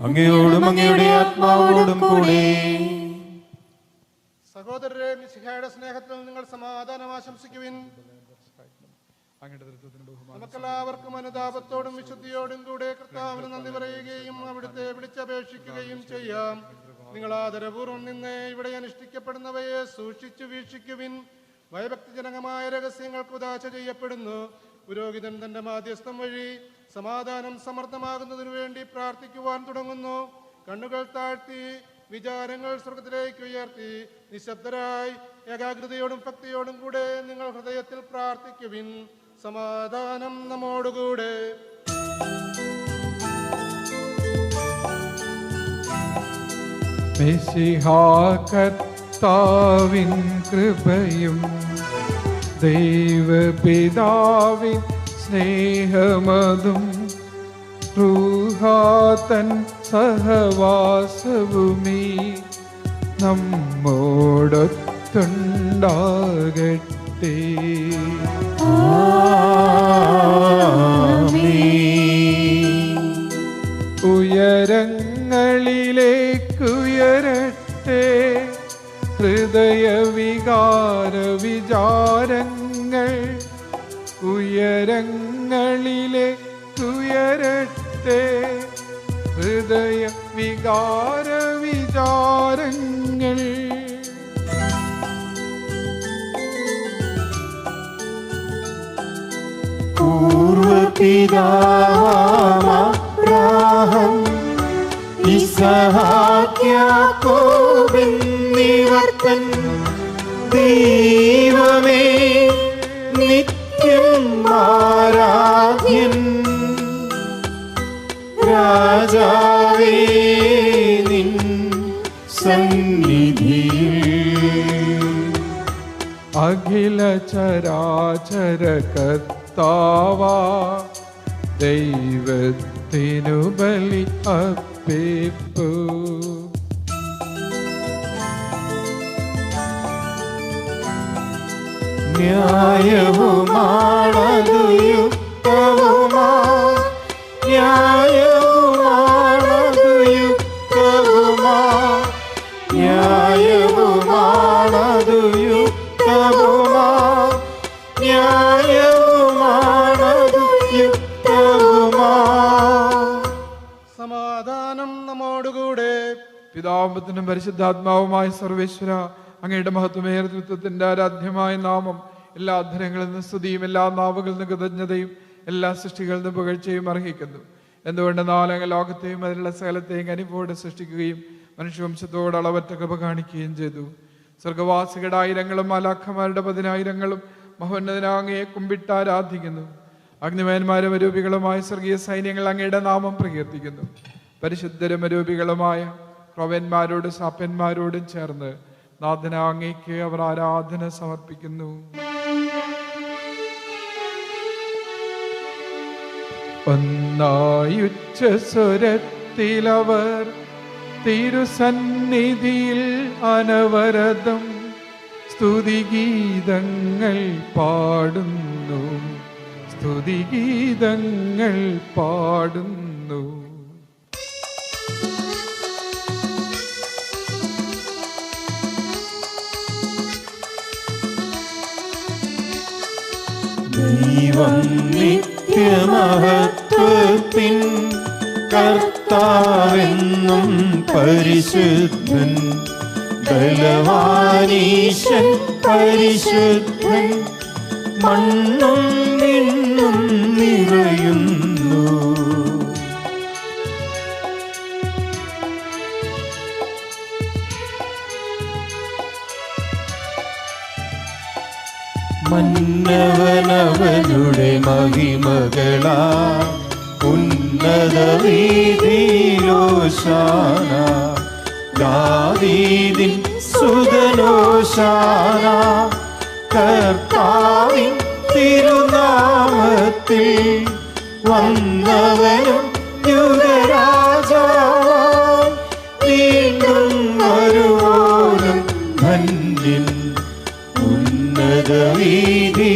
അങ്ങയോടും അങ്ങയുടെ ആത്മാവോടും കൂടെ. സഹോദരരെ, മിശിഹായുടെ സ്നേഹത്തിൽ നിങ്ങൾ സമാധാനം ആശംസിക്കുവിൻ. നമുക്കെല്ലാവർക്കും അനുതാപത്തോടും വിശുദ്ധിയോടും കൂടെ കർത്താവിന് നന്ദി പറയുകയും അവിടുത്തെ വിളിച്ചപേക്ഷിക്കുകയും ചെയ്യാം. നിങ്ങൾ ആദരപൂർവ്വം നിന്ന് ഇവിടെ അനുഷ്ഠിക്കപ്പെടുന്നവയെ സൂക്ഷിച്ചു വീക്ഷിക്കുവിൻ. ഭയഭക്തിജനകമായ രഹസ്യങ്ങൾക്ക് ഉദാശ ചെയ്യപ്പെടുന്നു. പുരോഹിതൻ തന്റെ മാധ്യസ്ഥം വഴി സമാധാനം സമർത്ഥമാകുന്നതിനു വേണ്ടി പ്രാർത്ഥിക്കുവാൻ തുടങ്ങുന്നു. കണ്ണുകൾ താഴ്ത്തി വിചാരങ്ങൾ സ്വർഗത്തിലേക്ക് ഉയർത്തി നിശബ്ദരായി ഏകാഗ്രതയോടും ഭക്തിയോടും കൂടെ നിങ്ങൾ ഹൃദയത്തിൽ പ്രാർത്ഥിക്കുവിൻ. സമാധാനം നമ്മോടുകൂടെ. മിശിഹാ കർത്താവിൻ കൃപയും ദൈവപിതാവിൻ സ്നേഹമതും റൂഹാതൻ സഹവാസവുമീ നമ്മോടൊത്തുണ്ടാകട്ടെ. ഉയരങ്ങളിലേക്കുയരട്ടെ ഹൃദയവികാര വിചാരങ്ങൾ. ഉയരങ്ങളിലേക്കുയരട്ടെ ഹൃദയ വികാര വിചാരങ്ങൾ. പൂർവപിതാവാം ഇസ്ഹാക്ക് യാക്കോബ് എന്നിവർത്തൻ ദൈവമേ നിത്യം ആരാധ്യൻ. രാജാവേ നിൻ സന്നിധിയിൽ അഖില ചരാചര കർത്താവാ ദൈവത്തിനു ബലി അർപ്പിപ്പൂ. ന്യായവുമാണതു യുക്തവുമാ ന്യായവുമാണതു യുക്തവുമാ ന്യായവുമാണതു യുക്തവുമാ ന്യായവുമാണതു യുക്തവുമാ. സമാധാനം നമ്മോടുകൂടെ. പിതാവുമ്പത്തിനും പരിശുദ്ധാത്മാവുമായ സർവേശ്വര, അങ്ങയുടെ മഹത്വമേറിയ തൃത്വത്തിന്റെ ആരാധ്യമായ നാമം എല്ലാ അധരങ്ങളിൽ നിന്ന് സ്തുതിയും എല്ലാ നാവുകളിൽ നിന്ന് കൃതജ്ഞതയും എല്ലാ സൃഷ്ടികളിൽ നിന്ന് പുകഴ്ചയും അർഹിക്കുന്നു. എന്തുകൊണ്ടെന്നാൽ അങ്ങ് ലോകത്തെയും അതിലുള്ള സകലത്തെയും കനിവോടെ സൃഷ്ടിക്കുകയും മനുഷ്യവംശത്തോട് അളവറ്റ കൃപ കാണിക്കുകയും ചെയ്തു. സ്വർഗവാസികളുടെ ആയിരങ്ങളും മാലാഖമാരുടെ 10,000 മഹോന്നതനായ അങ്ങയെ കുമ്പിട്ട് ആരാധിക്കുന്നു. അഗ്നിമയന്മാരും അരൂപികളുമായ സ്വർഗീയ സൈന്യങ്ങൾ അങ്ങയുടെ നാമം പ്രകീർത്തിക്കുന്നു. പരിശുദ്ധരും അരൂപികളുമായ ക്രൊവന്മാരോടും സാപ്പന്മാരോടും ചേർന്ന് നാഥന അങ്ങേക്ക് അവർ ആരാധന സമർപ്പിക്കുന്നു. ഒന്നായുച്ചസ്വരത്തിലവർ തിരുസന്നിധിയിൽ അനവരതം സ്തുതിഗീതങ്ങൾ പാടുന്നു, സ്തുതിഗീതങ്ങൾ പാടുന്നു. ദൈവം നിത്യമഹത്വത്തിൻ കർത്താവെന്നും പരിശുദ്ധൻ, ബലവാനീശൻ പരിശുദ്ധൻ, മണ്ണും വിണ്ണും നിറയുന്നു. മന്നവനവനുടെ മഹിമകളാ ഉന്നത വീതിയിലോശാന, ദാവീദിൻ സുതനോശാന. കർത്താവിൻ തിരുനാമത്തിൽ വന്നവനും യുഗരാജാവായി വീണ്ടും വരുവോനും ധന്യൻ. ഉന്നത വീതിയിലോശാന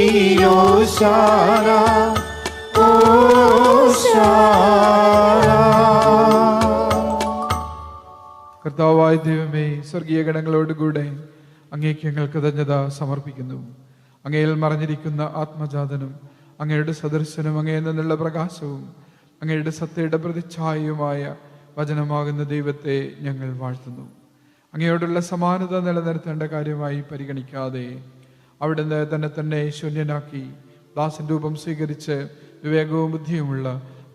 ഓശാന. കർത്താവായ ദൈവമേ, സ്വർഗീയ ഗണങ്ങളോടുകൂടെ അങ്ങേക്ക് ഞങ്ങൾ കൃതജ്ഞത സമർപ്പിക്കുന്നു. അങ്ങയിൽ മറഞ്ഞിരിക്കുന്ന ആത്മജാതനും അങ്ങയുടെ സദർശനും അങ്ങയിൽ നിന്നുള്ള പ്രകാശവും അങ്ങയുടെ സത്യയുടെ പ്രതിച്ഛായയുമായ വചനമാകുന്ന ദൈവത്തെ ഞങ്ങൾ വാഴ്ത്തുന്നു. അങ്ങയോടുള്ള സമാനത നിലനിർത്തേണ്ട കാര്യമായി പരിഗണിക്കാതെ അവിടുന്ന് തന്നെ ശൂന്യനാക്കി ദാസൻ രൂപം സ്വീകരിച്ച് വിവേകവും ബുദ്ധിയുമുള്ള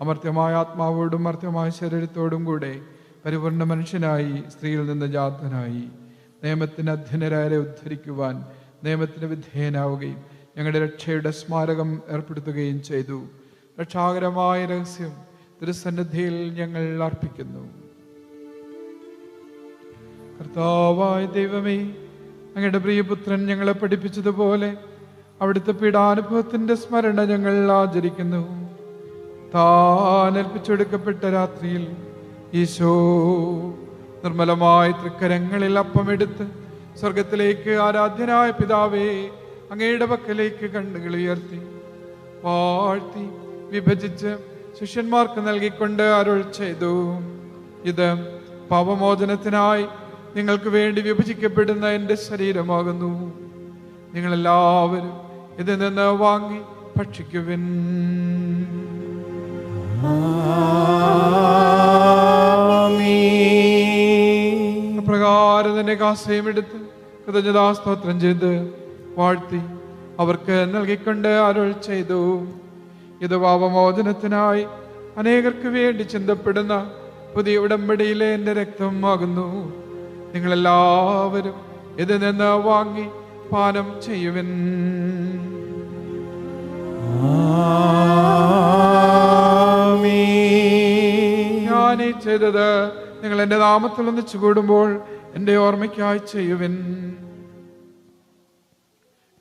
അമർത്യമായ ആത്മാവോടും മർത്യമായ ശരീരത്തോടും കൂടെ പരിപൂർണ മനുഷ്യനായി സ്ത്രീയിൽ നിന്ന് ജാതനായി നിയമത്തിന് അധ്യയനരായരെ ഉദ്ധരിക്കുവാൻ നിയമത്തിന് വിധേയനാവുകയും ഞങ്ങളുടെ രക്ഷയുടെ സ്മാരകം ഏർപ്പെടുത്തുകയും ചെയ്തു. രക്ഷാകരമായ രഹസ്യം തിരുസന്നിധിയിൽ ഞങ്ങൾ അർപ്പിക്കുന്നു. കർത്താവായ ദൈവമേ, അങ്ങയുടെ പ്രിയപുത്രൻ ഞങ്ങളെ പഠിപ്പിച്ചതുപോലെ അവിടുത്തെ പീഡാനുഭവത്തിന്റെ സ്മരണ ഞങ്ങൾ ആചരിക്കുന്നു. താൻ ഏൽപ്പിച്ചെടുക്കപ്പെട്ട രാത്രിയിൽ ഈശോ നിർമ്മലമായ തൃക്കരങ്ങളിൽ അപ്പമെടുത്ത് സ്വർഗത്തിലേക്ക് ആരാധ്യനായ പിതാവേ അങ്ങയുടെ പക്കലേക്ക് കണ്ണുകൾ ഉയർത്തി വാഴ്ത്തി വിഭജിച്ച് ശിഷ്യന്മാർക്ക് നൽകിക്കൊണ്ട് അരുൾ ചെയ്തു, ഇത് പാപമോചനത്തിനായി നിങ്ങൾക്ക് വേണ്ടി വിഭജിക്കപ്പെടുന്ന എൻ്റെ ശരീരമാകുന്നു. നിങ്ങളെല്ലാവരും ഇതിൽ നിന്ന് വാങ്ങി ഭക്ഷിക്കുവിൻ. അപ്രകാരം തന്നെ കാസയും എടുത്ത് കൃതജ്ഞതാസ്തോത്രം ചെയ്ത് വാഴ്ത്തി അവർക്ക് നൽകിക്കൊണ്ട് അരുൾ ചെയ്തു, ഇത് പാപമോചനത്തിനായി അനേകർക്ക് വേണ്ടി ചിന്തപ്പെടുന്ന പുതിയ ഉടമ്പടിയിലെ എൻ്റെ രക്തമാകുന്നു. നിങ്ങളെല്ലാവരും ഇതിൽ നിന്ന് വാങ്ങി പാനം ചെയ്യുവിൻ. ഞാൻ ഈ ചെയ്തത് നിങ്ങൾ എൻ്റെ നാമത്തിൽ ഒന്നിച്ചു കൂടുമ്പോൾ എൻ്റെ ഓർമ്മയ്ക്കായി ചെയ്യുവിൻ.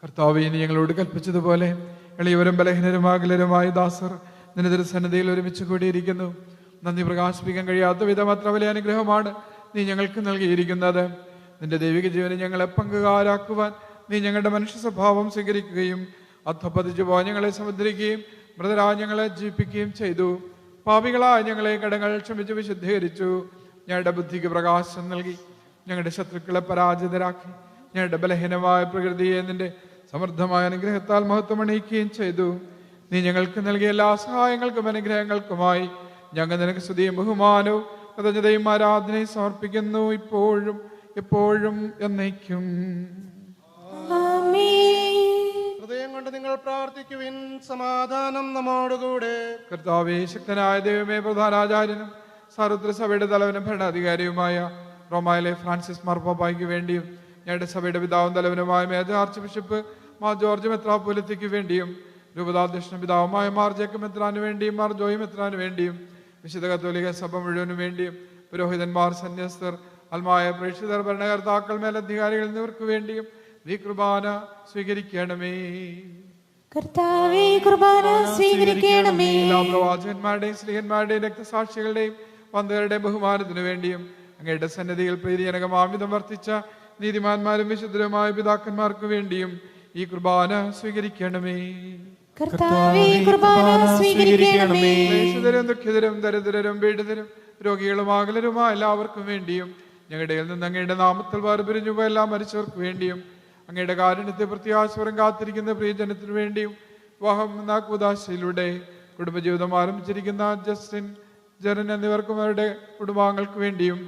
കർത്താവേ, നീ ഞങ്ങളോട് കൽപ്പിച്ചതുപോലെ എളിയവരും ബലഹീനരും അകലരുമായ ദാസർ നിന്റെ തിരുസന്നിധിയിൽ ഒരുമിച്ച് കൂടിയിരിക്കുന്നു. നന്ദി പ്രകാശിപ്പിക്കാൻ കഴിയാത്ത വിധം അത്ര വലിയ അനുഗ്രഹമാണ് നീ ഞങ്ങൾക്ക് നൽകിയിരിക്കുന്നത്. നിന്റെ ദൈവിക ജീവനെ ഞങ്ങളെ പങ്കുകാരാക്കുവാൻ നീ ഞങ്ങളുടെ മനുഷ്യ സ്വഭാവം സ്വീകരിക്കുകയും അധപ്പതിച്ചു പോയി ഞങ്ങളെ സമുദ്രിക്കുകയും മൃതരായ ഞങ്ങളെ ജീവിപ്പിക്കുകയും ചെയ്തു. പാപികളായ ഞങ്ങളെ കടങ്ങൾ ക്ഷമിച്ച് വിശുദ്ധീകരിച്ചു. ഞങ്ങളുടെ ബുദ്ധിക്ക് പ്രകാശം നൽകി ഞങ്ങളുടെ ശത്രുക്കളെ പരാജിതരാക്കി ഞങ്ങളുടെ ബലഹീനമായ പ്രകൃതിയെ നിന്റെ സമൃദ്ധമായ അനുഗ്രഹത്താൽ മഹത്വമണിയിക്കുകയും ചെയ്തു. നീ ഞങ്ങൾക്ക് നൽകിയ എല്ലാ സഹായങ്ങൾക്കും അനുഗ്രഹങ്ങൾക്കുമായി ഞങ്ങൾ നിനക്ക് സ്തുതിയും ബഹുമാനവും കൃതജ്ഞതയും ആരാധനയും സമർപ്പിക്കുന്നു, ഇപ്പോഴും എപ്പോഴും എന്നേക്കും. ഹൃദയം കൊണ്ട് നിങ്ങൾ പ്രാർത്ഥിക്കുവിൻ. സമാധാനം നമ്മോടുകൂടെ. കർത്താവേ, ശക്തനായ ദൈവമേ, പ്രധാനാചാര്യനും സാർവത്രിക സഭയുടെ തലവനും ഭരണാധികാരിയുമായ റോമായിലെ ഫ്രാൻസിസ് മാർപ്പാപ്പായ്ക്ക് വേണ്ടിയും ഞങ്ങളുടെ സഭയുടെ പിതാവും തലവനുമായ മേജർ ആർച്ച് ബിഷപ്പ് മാർ ജോർജ് മെത്രാപ്പൊലീത്തയ്ക്ക് വേണ്ടിയും രൂപതാധ്യക്ഷ പിതാവുമായ മാർ ജേക്കബ് മെത്രാന് വേണ്ടിയും മാർ ജോയി മെത്രാന് വേണ്ടിയും വിശുദ്ധ കത്തോലിക്ക സഭ മുഴുവനു വേണ്ടിയും പുരോഹിതന്മാർ, സന്യസ്തർ, അൽമായ പ്രേക്ഷിതർ, ഭരണകർത്താക്കൾ, മേലധികാരികൾ എന്നിവർക്ക് വേണ്ടിയും നീ കുർബാന സ്വീകരിക്കണമേ. കർത്താവേ, കുർബാന സ്വീകരിക്കണമേ. എല്ലാ പ്രവാചകന്മാരുടെയും സ്ത്രീഹന്മാരുടെയും രക്തസാക്ഷികളുടെയും വന്ദകരുടെയും ബഹുമാനത്തിനു വേണ്ടിയും അങ്ങയുടെ സന്നിധിയിൽ പ്രീതിജനകമാവിധം വർത്തിച്ച നീതിമാന്മാരും വിശുദ്ധരുമായ പിതാക്കന്മാർക്ക് വേണ്ടിയും ഈ കുർബാന സ്വീകരിക്കണമേ. കർത്താവേ, കുർബാന സ്വീകരിക്കണമേ. ക്ലേശിതരും ദുഃഖിതരും ദരിദ്രരും പീഡിതരും രോഗികളും അകലരുമായ എല്ലാവർക്കും വേണ്ടിയും ഞങ്ങളുടെ നിന്ന് അങ്ങയുടെ നാമത്തിൽ വേർപിരിഞ്ഞു പോയ എല്ലാ മരിച്ചവർക്ക് വേണ്ടിയും അങ്ങയുടെ കാരുണ്യത്തെ പ്രത്യാശപരം കാത്തിരിക്കുന്ന പ്രിയജനത്തിനു വേണ്ടിയും വിവാഹം എന്ന കൂദാശയിലൂടെ കുടുംബജീവിതം ആരംഭിച്ചിരിക്കുന്ന ജസ്റ്റിൻ, ജെറിൻ എന്നിവർക്കും അവരുടെ കുടുംബാംഗങ്ങൾക്ക് വേണ്ടിയും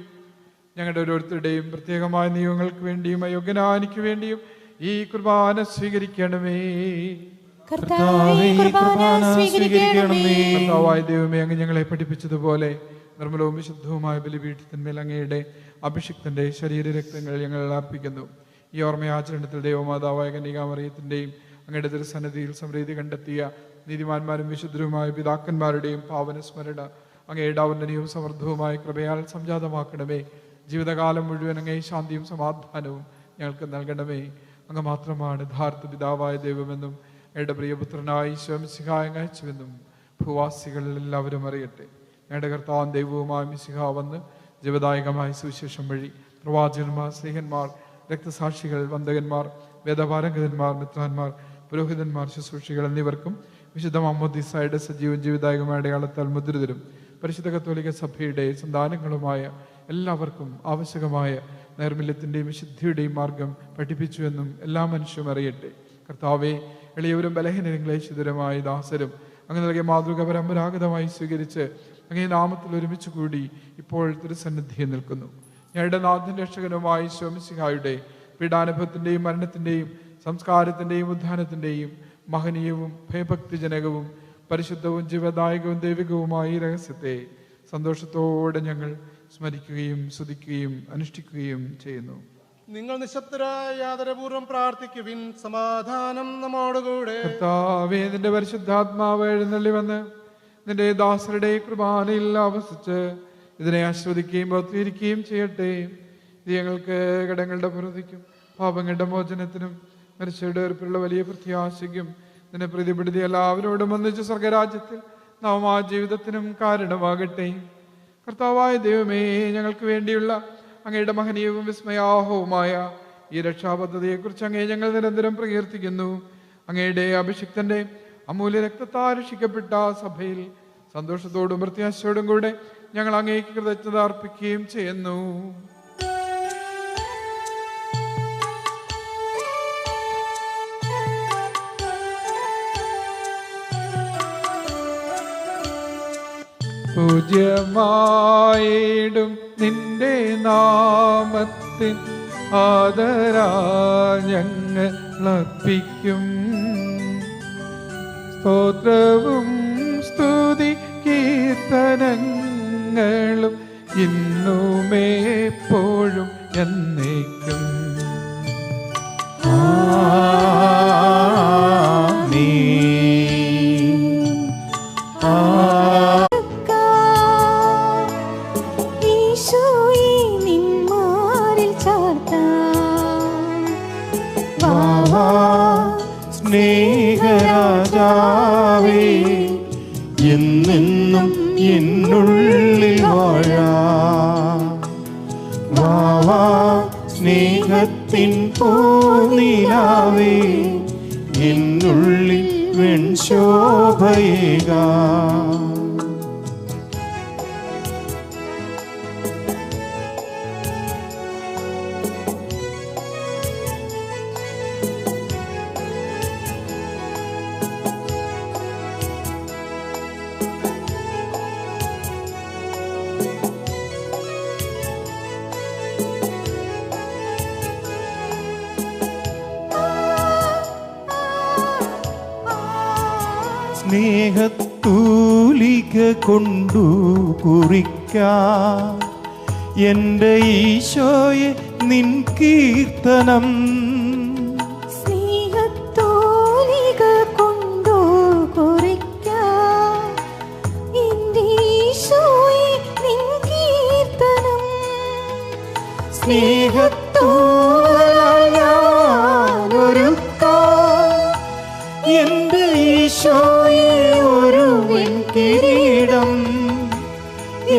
ഞങ്ങളുടെ ഓരോരുത്തരുടെയും പ്രത്യേകമായ നിയമങ്ങൾക്ക് വേണ്ടിയും അയോഗ്യനാനിക്ക് വേണ്ടിയും ഈ കുർബാന സ്വീകരിക്കണമേ. കർത്താവേ, കുർബാന സ്വീകരിക്കണമേ. കർത്താവായ ദൈവമേ, അങ്ങ് ഞങ്ങളെ പഠിപ്പിച്ചതുപോലെ നിർമ്മലവും വിശുദ്ധവുമായ ബലിപീഠത്തിന്മേൽ അങ്ങയുടെ അഭിഷിക്തന്റെ ശരീരരക്തങ്ങൾ ഞങ്ങൾ അർപ്പിക്കുന്നു. ഈ ഓർമ്മയാചരണത്തിൽ ദൈവമാതാവായ കന്യകാമറിയത്തിന്റെയും അങ്ങയുടെ തിരുസന്നിധിയിൽ സമൃദ്ധി കണ്ടെത്തിയ നീതിമാന്മാരും വിശുദ്ധരുമായ പിതാക്കന്മാരുടെയും പാവന സ്മരണ അങ്ങയുടെ ഔന്നത്യവും സമൃദ്ധവുമായ കൃപയാൽ സംജാതമാക്കണമേ. ജീവിതകാലം മുഴുവൻ അങ്ങേ ശാന്തിയും സമാധാനവും ഞങ്ങൾക്ക് നൽകണമേ. അങ്ങ് മാത്രമാണ് യഥാർത്ഥ പിതാവായ ദൈവമെന്നും ഞങ്ങളുടെ പ്രിയപുത്രനായ ഈശോ മിശിഹായെ അയച്ചുവെന്നും ഭൂവാസികളിൽ എല്ലാവരും അറിയട്ടെ. ഞങ്ങളുടെ കർത്താവും ദൈവവുമായ മിശിഹാ വന്ന് ജീവദായകമായ സുവിശേഷം വഴി പ്രവാചകന്മാർ, സ്നേഹന്മാർ, രക്തസാക്ഷികൾ, വന്ദകന്മാർ, വേദപാരംഗതന്മാർ, മിത്രാന്മാർ, പുരോഹിതന്മാർ, ശുശ്രൂഷികൾ എന്നിവർക്കും വിശുദ്ധ മാമോദീസായുടെ സജീവൻ ജീവിതായകമായ അടയാളത്താൽ മുദ്രിതരും പരിശുദ്ധ കത്തോലിക്ക സഭയുടെ സന്താനങ്ങളുമായ എല്ലാവർക്കും ആവശ്യകമായ നൈർമല്യത്തിൻ്റെയും വിശുദ്ധിയുടെയും മാർഗം പഠിപ്പിച്ചുവെന്നും എല്ലാ മനുഷ്യരും അറിയട്ടെ. കർത്താവെ, എളിയവരും ബലഹീനരും ക്ലേശിതരുമായ ദാസരും അങ്ങ് നൽകിയ മാതൃക പരമ്പരാഗതമായി സ്വീകരിച്ച് അങ്ങേ നാമത്തിൽ ഒരുമിച്ച് കൂടി ഇപ്പോൾ തിരുസന്നിധിയിൽ നിൽക്കുന്നു. ഞങ്ങളുടെ നാഥൻ രക്ഷകനുമായ ഈശോ മിശിഹായുടെ പീഡാനുഭവത്തിൻ്റെയും മരണത്തിൻ്റെയും സംസ്കാരത്തിൻ്റെയും ഉദ്ധാനത്തിൻ്റെയും മഹനീയവും ഭയഭക്തിജനകവും പരിശുദ്ധവും ജീവദായകവും ദൈവികവുമായ ഈ രഹസ്യത്തെ സന്തോഷത്തോടെ ഞങ്ങൾ സ്മരിക്കുകയും സ്തുതിക്കുകയും അനുഷ്ഠിക്കുകയും ചെയ്യുന്നു. നിങ്ങൾ നിശബ്ദരായ ആദരപൂർവ്വം പ്രാർത്ഥിക്കുവിൻ. സമാധാനം നമ്മോടുകൂടെ. കർത്താവേ, നിന്റെ പരിശുദ്ധാത്മാവ് എഴുന്നള്ളി വന്ന് നിന്റെ ദാസരുടെ കുർബാനയിൽ ആവസിച്ച് ഇതിനെ ആസ്വദിക്കുകയും ബോധീകരിക്കുകയും ചെയ്യട്ടെ. ഇത് ഞങ്ങൾക്ക് കടങ്ങളുടെ പുറത്തേക്കും പാപങ്ങളുടെ മോചനത്തിനും മരിച്ചവരുടെ ഉറപ്പിലുള്ള വലിയ പ്രത്യാശയ്ക്കും നിന്നെ പ്രതിപിടുത്തി എല്ലാവരോടും ഒന്നിച്ച് സ്വർഗരാജ്യത്തിൽ നവമായ ജീവിതത്തിനും കാരണമാകട്ടെ. കർത്താവായ ദൈവമേ, ഞങ്ങൾക്ക് വേണ്ടിയുള്ള അങ്ങയുടെ മഹനീയവും വിസ്മയാഹവുമായ ഈ രക്ഷാപദ്ധതിയെക്കുറിച്ച് അങ്ങയെ ഞങ്ങൾ നിരന്തരം പ്രകീർത്തിക്കുന്നു. അങ്ങയുടെ അഭിഷിക്തന്റെ അമൂല്യ രക്തത്താൽ രക്ഷിക്കപ്പെട്ട സഭയിൽ സന്തോഷത്തോടും പ്രത്യാശയോടും കൂടെ ഞങ്ങൾ അങ്ങേക്ക് കൃതജ്ഞത അർപ്പിക്കുകയും ചെയ്യുന്നു. പൂജ്യമായിടും നിന്റെ നാമത്തിൻ ആദരാ ഞങ്ങൾ അർപ്പിക്കും. സ്തോത്രവും സ്തുതി കീർത്തനങ്ങളും ഇന്നുമേപ്പോഴും എന്നേക്കും. സ്നേഹരാജാവേ, എന്നെന്നും എന്നുള്ളിൽ വാഴാം. വാവാ സ്നേഹത്തിൻ പൂനിലാവേ, എന്നുള്ളിൽ വെൺശോഭയേകാം. സ്നേഹത്തൂലിക കൊണ്ടു കുറിക്കാം എൻ്റെ ഈശോയെ നിൻ കീർത്തനം. സ്നേഹത്തൂലിക കൊണ്ടു കുറിക്കാം എൻ്റെ ഈശോയെ നിൻ കീർത്തനം. സ്നേഹത്തൂലിക എൻ്റെ ഈശോയെ ഒരു വെൺകിരീടം,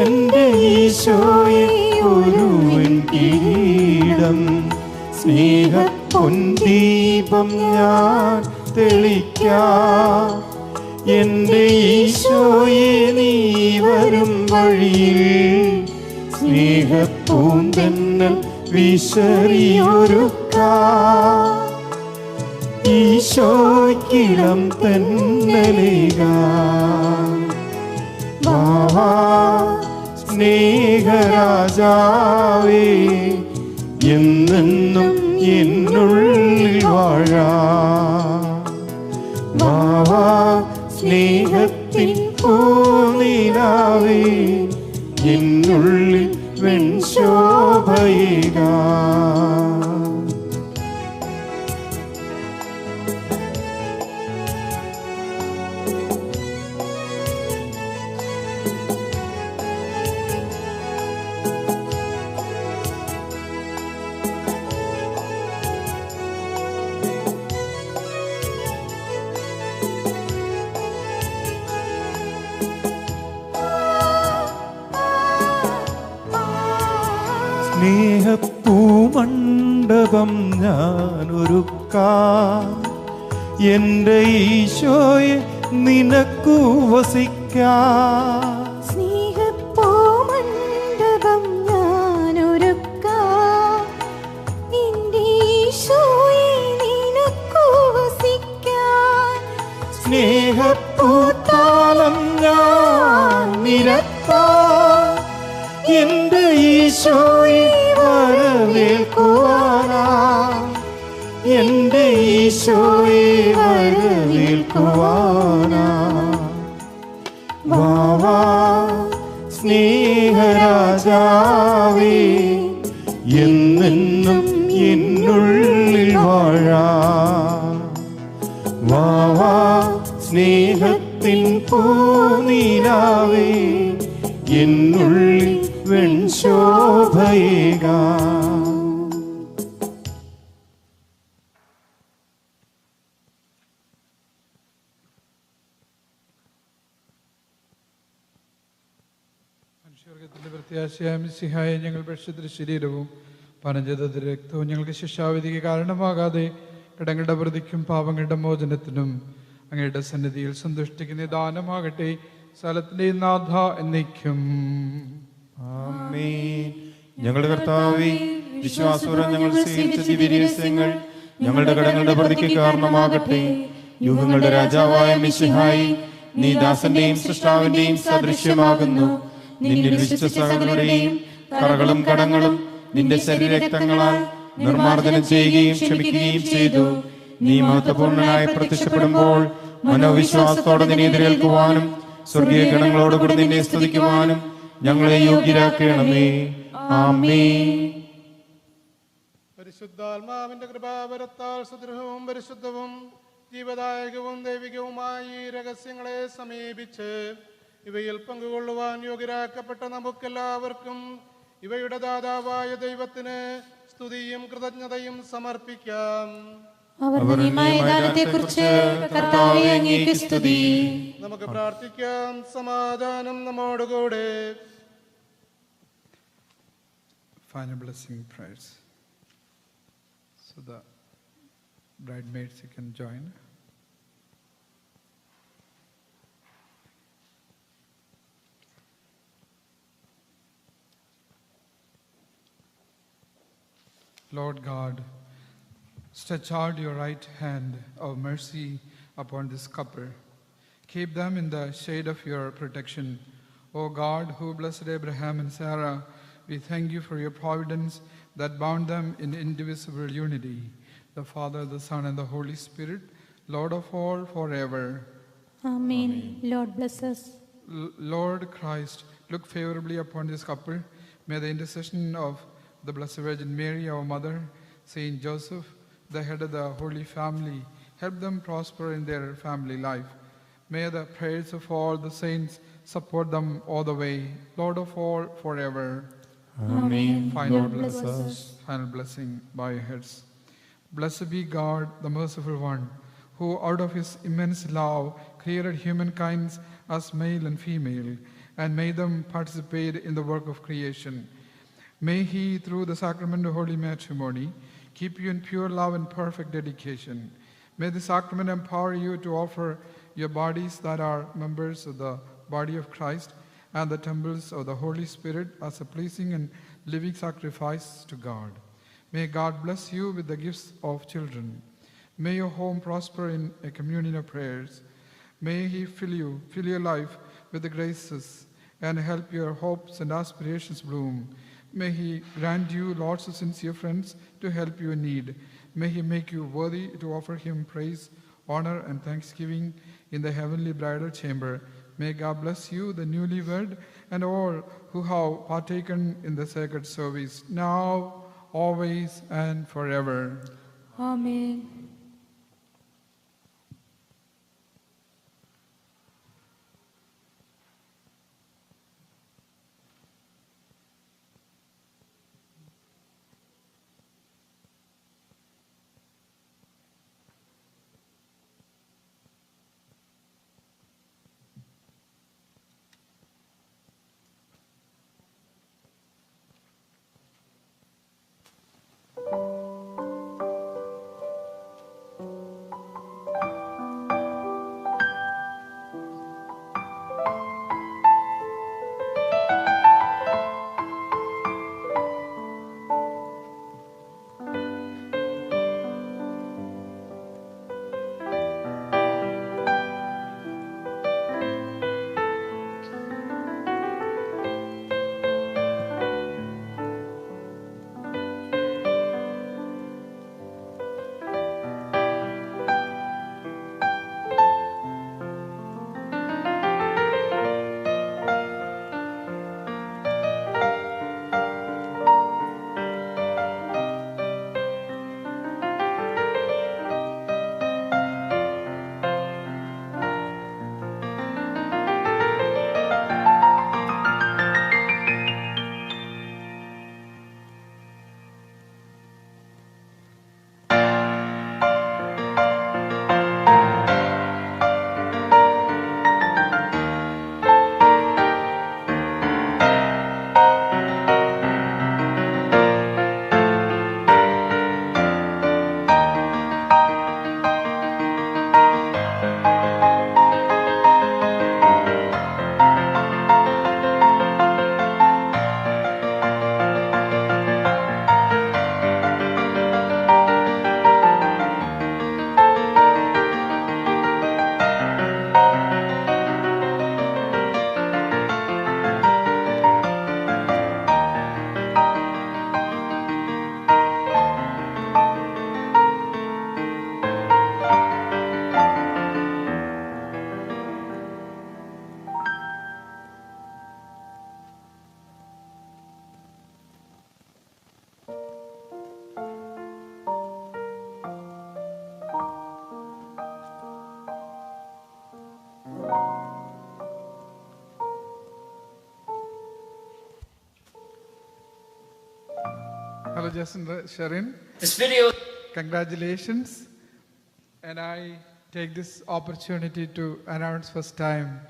എൻ്റെ ഈശോയെ ഒരു വെൺകിരീടം. സ്നേഹപ്പൊൻദീപം ഞാൻ തെളിക്കാം, എൻ്റെ ഈശോയെ നീ വരും വഴിയിൽ. സ്നേഹപ്പൂന്തെന്നൽ വിശറിയൊരുക്കാം, ഈശോയ്ക്കിടം തന്നലേകാം. വാവാ സ്നേഹരാജാവേ, എന്നെന്നും എന്നുള്ളിൽ വാഴാം. വാവാ സ്നേഹത്തിൻ പൂനിലാവേ, എന്നുള്ളിൽ വെൺശോഭയേകാം. സ്നേഹപ്പൂമണ്ഡപം ഞാനൊരുക്കാം, എൻ്റെ ഈശോയെ നിനക്കു വസിക്കാം. സ്നേഹപ്പൂമണ്ഡപം ഞാനൊരുക്കാം, എൻ്റെ ഈശോയെ നിനക്കു വസിക്കാം. സ്നേഹപ്പൂത്താലം ഞാൻ നിരത്താം, എൻ്റെ ഈശോയെ വരവേൽക്കുവാനാ. എൻ്റെ ഈശോയെ വരവേൽക്കുവാനാ വാവാ സ്നേഹരാജാവേ എന്നെന്നും എന്നുള്ളിൽ വാഴാ വാവാ സ്നേഹത്തിൻ പൂനിലാവേ എന്നുള്ളിൽ വെൺശോഭയേകാ മനുഷ്യവർഗത്തിന്റെ പ്രത്യാശയായ മിശിഹായെ ഞങ്ങൾ പരിശുദ്ധ ശരീരവും പനഞ്ചത രക്തവും ഞങ്ങൾക്ക് ശിക്ഷാവിധിക്ക് കാരണമാകാതെ കടങ്ങളുടെ പ്രതിക്കും പാപങ്ങളുടെ മോചനത്തിനും അങ്ങയുടെ സന്നിധിയിൽ സന്തുഷ്ടിക്കുന്ന ദാനമാകട്ടെ സ്ഥലത്തിന്റെ നാഥ എന്നേക്കും. ആമേൻ. ഞങ്ങളുടെ കർത്താവേ, വിശ്വാസപൂർവ്വം ഞങ്ങൾ സ്വീകരിച്ച ദിവ്യരഹസ്യങ്ങൾ ഞങ്ങളുടെ കടങ്ങളുടെ പ്രതിക്ക് കാരണമാകട്ടെ. യുഗങ്ങളുടെ രാജാവായ മിശിഹായി, നീ ദാസന്റെയും സൃഷ്ടാവിന്റെയും സദൃശ്യമാകുന്നു. നിന്നിൽ വിശ്വസിച്ച സകലരുടെയും കറകളും കടങ്ങളും നിന്റെ ശരീരരക്തങ്ങളാൽ നിർമ്മാർജ്ജനം ചെയ്യുകയും ക്ഷമിക്കുകയും ചെയ്തു. നീ മഹത്വപൂർണനായി പ്രത്യക്ഷപ്പെടുമ്പോൾ മനോവിശ്വാസത്തോടെ നിന്നെ എതിരേൽക്കുവാനും സ്വർഗീയ ഗണങ്ങളോടുകൂടി നിന്നെ സ്തുതിക്കുവാനും ഞങ്ങളെ യോഗ്യരാക്കണമേ. ആമേൻ. പരിശുദ്ധാത്മാവിന്റെ കൃപാവരത്താൽ സുദൃഢവും പരിശുദ്ധവും ജീവദായകവും ദൈവികവുമായ ഈ രഹസ്യങ്ങളെ സമീപിച്ച് ഇവയിൽ പങ്കുകൊള്ളുവാൻ യോഗ്യരാക്കപ്പെട്ട നമുക്കെല്ലാവർക്കും ഇവയുടെ ദാതാവായ ദൈവത്തിന് സ്തുതിയും കൃതജ്ഞതയും സമർപ്പിക്കാം. നമുക്ക് പ്രാർത്ഥിക്കാം. സമാധാനം നമ്മോടുകൂടെ. Final blessing prayers. So the bridesmaids, you can join. Lord God, stretch out your right hand of mercy upon this couple. Keep them in the shade of your protection. O God, who blessed Abraham and Sarah, we thank you for your providence that bound them in indivisible unity. The Father, the Son, and the Holy Spirit, Lord of all, forever. Amen. Lord bless us. Lord Christ, look favorably upon this couple. May the intercession of the Blessed Virgin Mary, our Mother, Saint Joseph, the head of the Holy Family, help them prosper in their family life. May the prayers of all the saints support them all the way. Lord of all, forever. Amen. Final Lord bless us. Final blessing by your heads. Blessed be God, the merciful one, who out of his immense love created humankind as male and female, and made them participate in the work of creation. May he, through the sacrament of holy matrimony, keep you in pure love and perfect dedication. May the sacrament empower you to offer your bodies that are members of the body of Christ and the temples of the Holy Spirit as a pleasing and living sacrifice to God. May God bless you with the gifts of children. May your home prosper in a communion of prayers. May he fill your life with the graces and help your hopes and aspirations bloom. May he grant you lots of sincere friends to help you in need. May he make you worthy to offer him praise, honor, and thanksgiving in the heavenly bridal chamber. May God bless you, the newlywed, and all who have partaken in the sacred service, now, always, and forever. Amen. Hello, Justin, Sharon. This video. Congratulations. And I take this opportunity to announce first time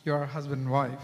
your husband and wife.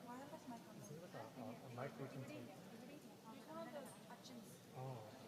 Wireless mic. A mic we can take. Oh.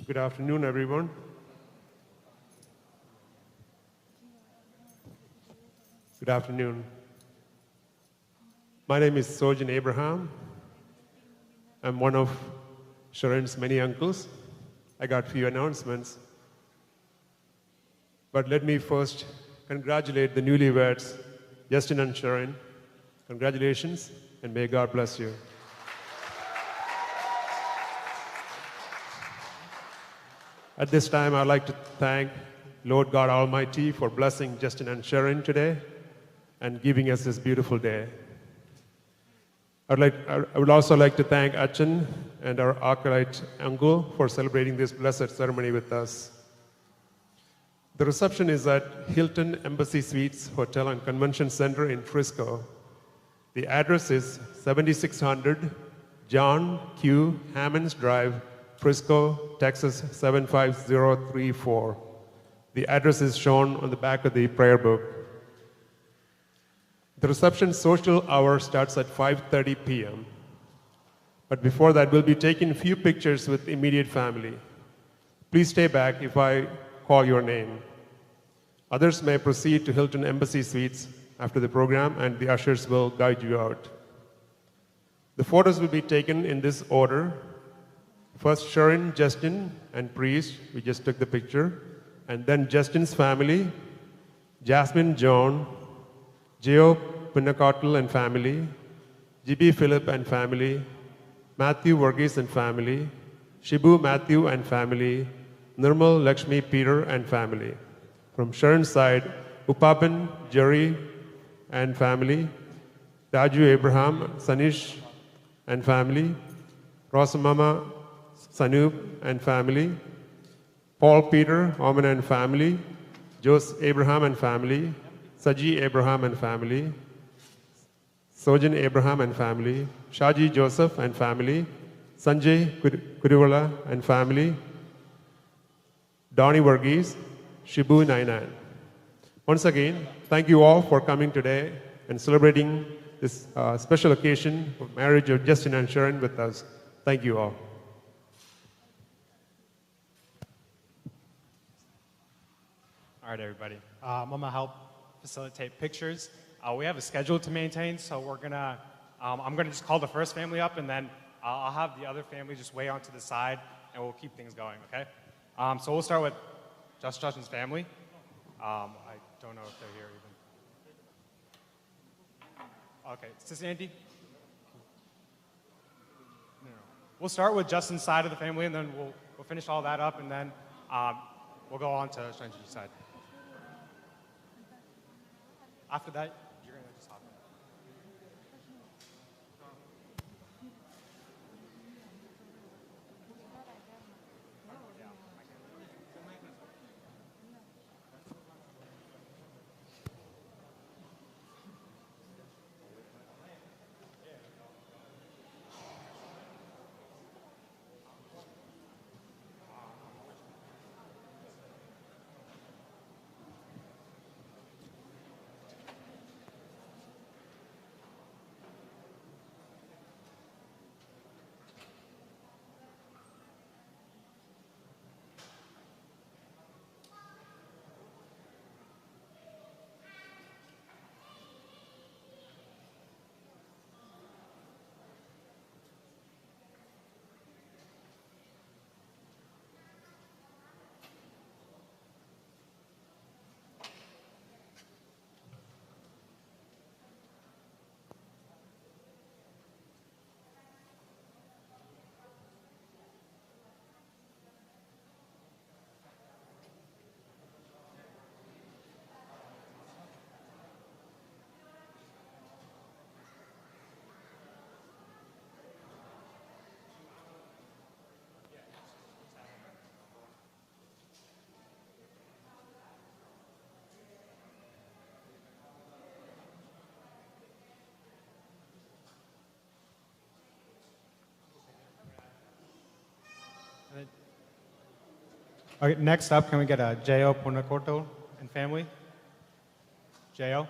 Good afternoon, everyone. Good afternoon. My name is Sojan Abraham. I'm one of Sharon's many uncles. I got a few announcements. But let me first congratulate the newlyweds, Justin and Sharon. Congratulations, and may God bless you. At this time, I'd like to thank Lord God Almighty for blessing Justin and Sharon today and giving us this beautiful day. I would also like to thank Achan and our acolyte uncle for celebrating this blessed ceremony with us. The reception is at Hilton Embassy Suites Hotel and Convention Center in Frisco. The address is 7600 John Q. Hammonds Drive, Frisco, Texas 75034. The address is shown on the back of the prayer book. The reception social hour starts at 5:30 p.m. But before that, we'll be taking a few pictures with immediate family. Please stay back if I call your name. Others may proceed to Hilton Embassy Suites after the program, and the ushers will guide you out. The photos will be taken in this order. First, Sharon, Justin, and priest. We just took the picture. And then Justin's family, Jasmine, John, Geo Pinnacotle and family, G.B. Philip and family, Matthew Varghese and family, Shibu Matthew and family, Nirmal Lakshmi Peter and family. From Sharon's side, Upapan Jerry and family, Raju Abraham, Sanish and family, Rosamama Sanup and family, Paul Peter, Oman and family, Jose Abraham and family, Saji Abraham and family, Sojan Abraham and family, Shaji Joseph and family, Sanjay Kuriwala and family, Donnie Varghese, Shibu Nainan. Once again, thank you all for coming today and celebrating this special occasion of marriage of Justin and Sharon with us. Thank you all. All right, everybody. I'm gonna help facilitate pictures. We have a schedule to maintain, so I'm gonna just call the first family up, and then I'll have the other family just way onto the side, and we'll keep things going, okay? So we'll start with Justin's family. I don't know if they're here even. Okay, Sis Andy? No. We'll start with Justin's side of the family, and then we'll finish all that up, and then we'll go on to Shanji's side. After that, you're gonna just hop in. Okay, next up, can we get a J.O. Punakoto and family? J.O.?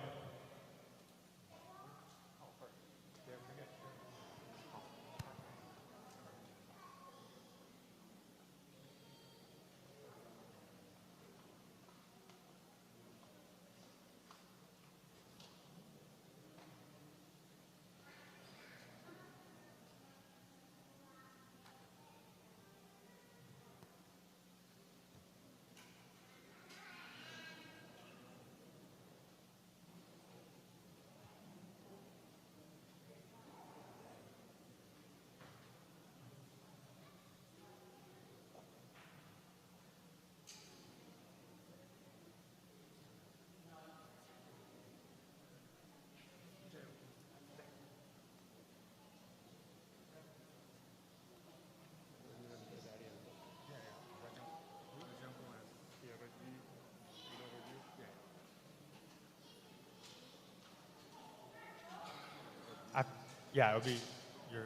Yeah, it'll be your.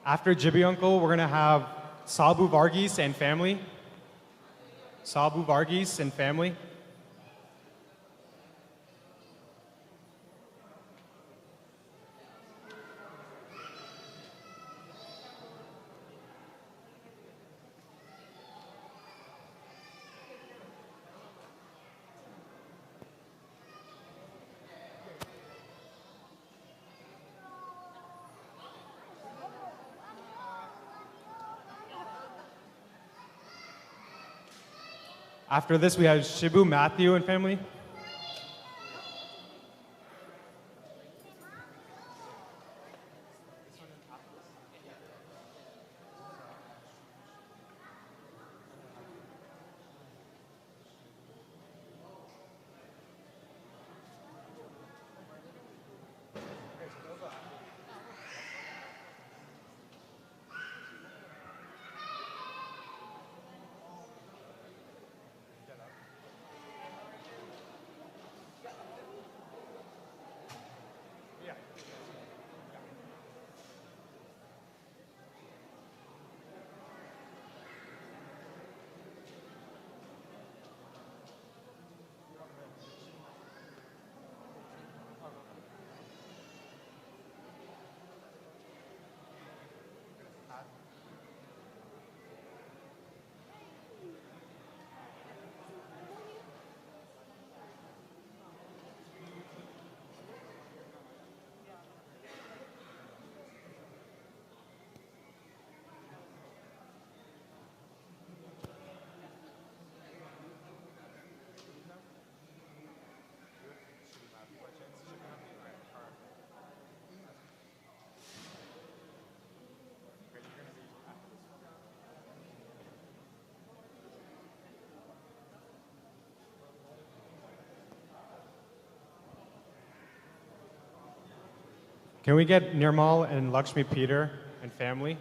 After Jibby Uncle, we're gonna have Sabu Varghese and family. Sabu Varghese and family. After this, we have Shibu Matthew and family. Can we get Nirmal and Lakshmi Peter and family?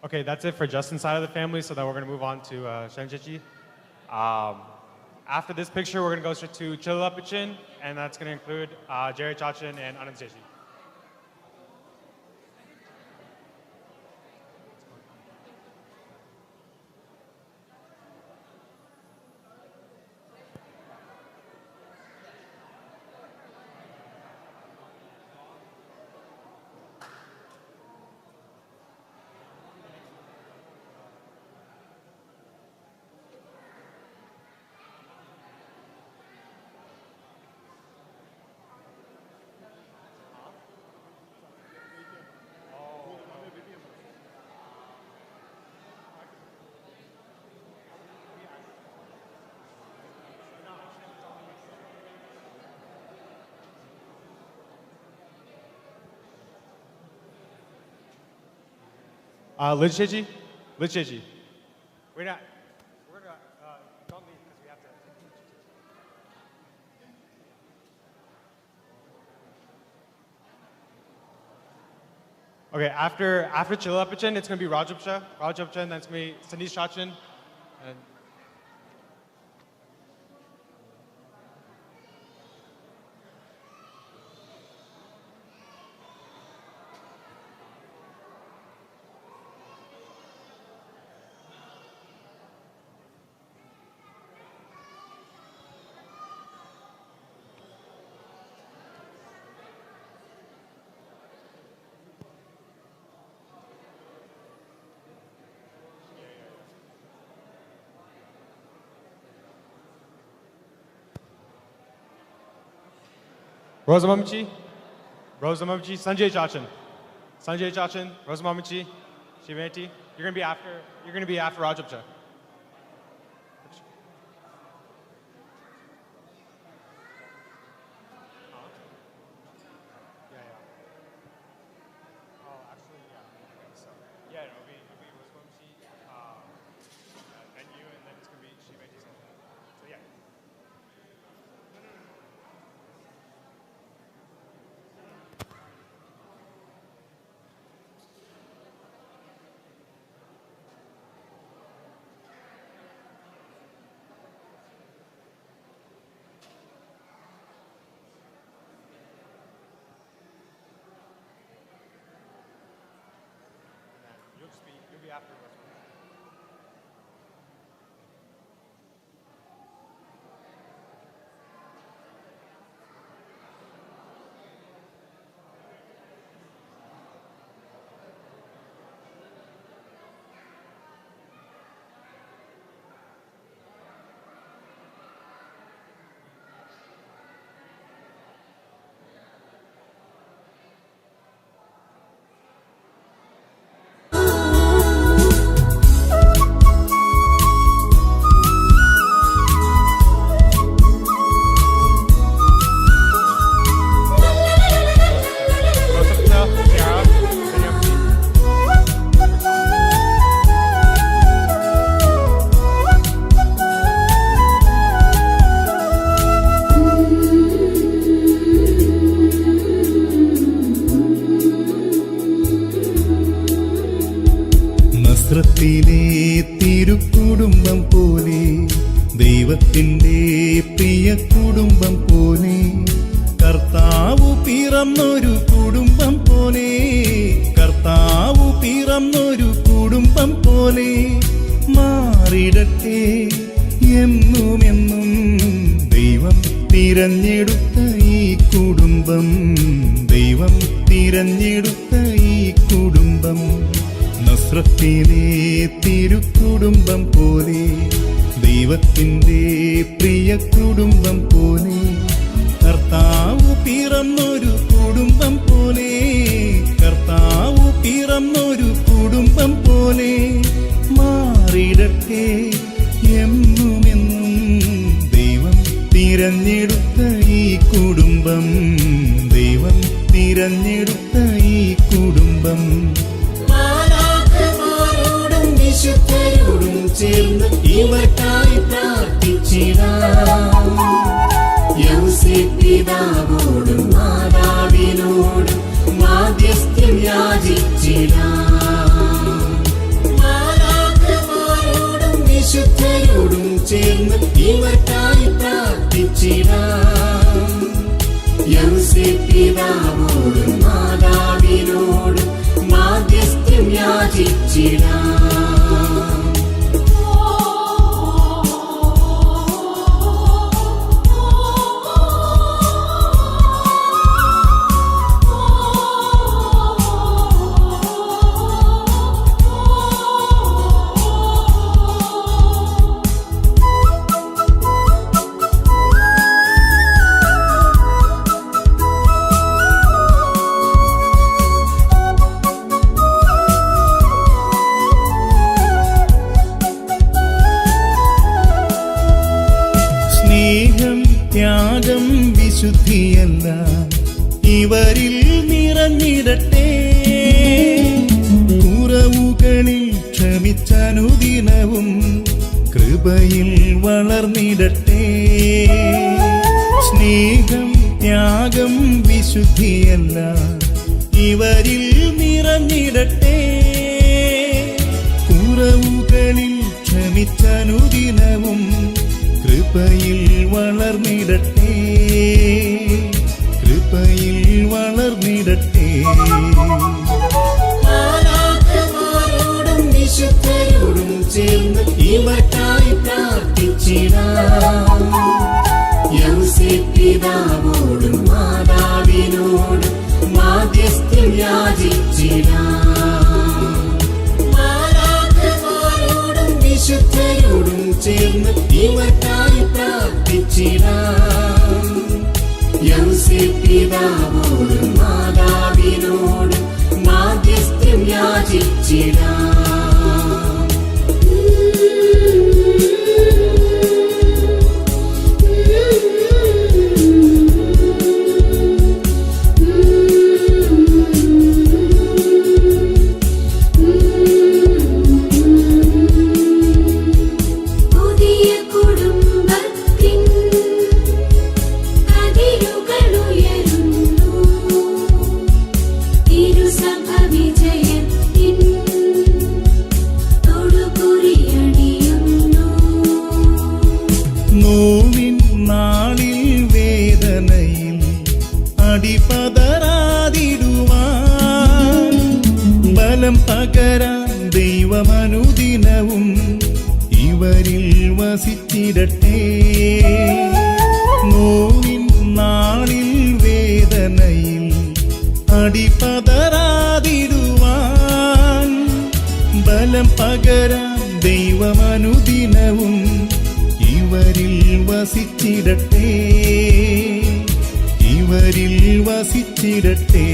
Okay, that's it for Justin's side of the family, so then we're going to move on to Shenjichi. After this picture, we're going to go straight to Chilapichin, and that's going to include Jerry Chachin and Anand Seji. Licheji? We're not, don't leave because we have to. Okay, after Chilapichin, it's going to be Rajapcha, then it's going to be Sanish Chachin, and Rosamamichi, Sanjay Chachin, Rosamamichi, Shivanti. You're gonna be after Rajapcha. You'll be after us. നസ്രത്തിലെ തിരുക്കുടുംബം പോലെ ദൈവത്തിന്റെ പ്രിയ കുടുംബം പോലെ കർത്താവ് പിറന്നൊരു കുടുംബം പോലെ കർത്താവ് പിറന്നൊരു കുടുംബം പോലെ മാറിടട്ടെ എന്നുമെന്നും ദൈവം തിരഞ്ഞെടുത്ത ഈ കുടുംബം ദൈവം തിരഞ്ഞെടുത്ത ഈ കുടുംബം നസ്രത്തിലെ തിരുക്കുടുംബം പോലെ ദൈവത്തിന്റെ പ്രിയ കുടുംബം പോലെ കർത്താവ് പിറന്നൊരു കുടുംബം പോലെ കർത്താവ് പിറന്നൊരു കുടുംബം പോലെ മാറിടട്ടെ എന്നുമെന്നും ദൈവം തിരഞ്ഞെടുത്ത ഈ കുടുംബം ദൈവം തിരഞ്ഞെടുത്ത ഈ കുടുംബം മാലാഖമാരോടും വിശുദ്ധരോടും ചേർന്ന് ഇവർക്കായി പ്രാർത്ഥിച്ചിടാം യോസേപ്പ് പിതാവോടും മാതാവിനോടും മാധ്യസ്ഥ്യം യാചിച്ചിടാം മാലാഖമാരോടും വിശുദ്ധരോടും ചേർന്ന് ഇവർക്കായി പിതാവോടും മാതാവിനോടും മാധ്യസ്ഥ്യം യാചിച്ചിടാം. സ്നേഹം, ത്യാഗം, വിശുദ്ധിയെല്ലാം ഇവരിൽ നിറഞ്ഞിടട്ടെ. കുറവുകളിൽ ക്ഷമിച്ചനുദിനവും കൃപയിൽ വളർന്നിടട്ടെ. സ്നേഹം, ത്യാഗം, വിശുദ്ധിയെല്ലാം ഇവരിൽ നിറഞ്ഞിടട്ടെ. കുറവുകളിൽ ക്ഷമിച്ചനുദിനവും കൃപയിൽ വളർന്നിടട്ടെ. കൃപയിൽ വളർന്നിടട്ടെ. മാലാഖമാരോടും വിശുദ്ധരോടും ചേർന്ന് ഇവർക്കായി പ്രാർത്ഥിച്ചിടാം. യൗസേപ്പ് പിതാവോടും മാതാവിനോടും മാധ്യസ്ഥ്യം യാചിച്ചിടാം. മാലാഖമാരോടും വിശുദ്ധരോടും ചേർന്ന് ഇവർക്കായി പ്രാർത്ഥിച്ചിടാം. യൗസേപ്പ് പിതാവോടും മാതാവിനോടും മാധ്യസ്ഥ്യം യാചിച്ചിടാം. നോവിൻ നാളിൽ വേദനയിൽ അടിപതറാതിടുവാൻ ബലം പകരാൻ ദൈവമനുദിനവും ഇവരിൽ വസിച്ചിടട്ടെ. നോവിൻ നാളിൽ വേദനയിൽ അടിപതറാതിടുവാൻ ബലം പകരാൻ ദൈവമനുദിനവും ഇവരിൽ വസിച്ചിടട്ടെ. ഇവരിൽ വസിച്ചിടട്ടെ.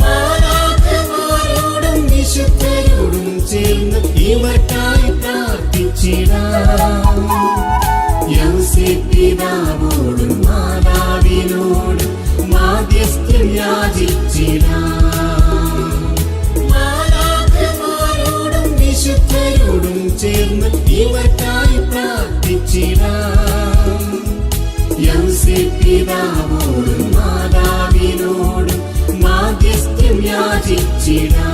മാലാഖമാരോടും വിശുദ്ധരോടും ചേർന്ന് ഇവർക്കായി പ്രാർത്ഥിച്ചിടാം. യൗസേപ്പ് പിതാവോടും മാതാവിനോടും മാധ്യസ്ഥ്യം യാചിച്ചിടാം. മാലാഖമാരോടും വിശുദ്ധരോടും ചേർന്ന് ഇവർക്കായി പ്രാർത്ഥിച്ചിടാം. യൗസേപ്പ് പിതാവോടും മാതാവിനോടും മാധ്യസ്ഥ്യം യാചിച്ചിടാം.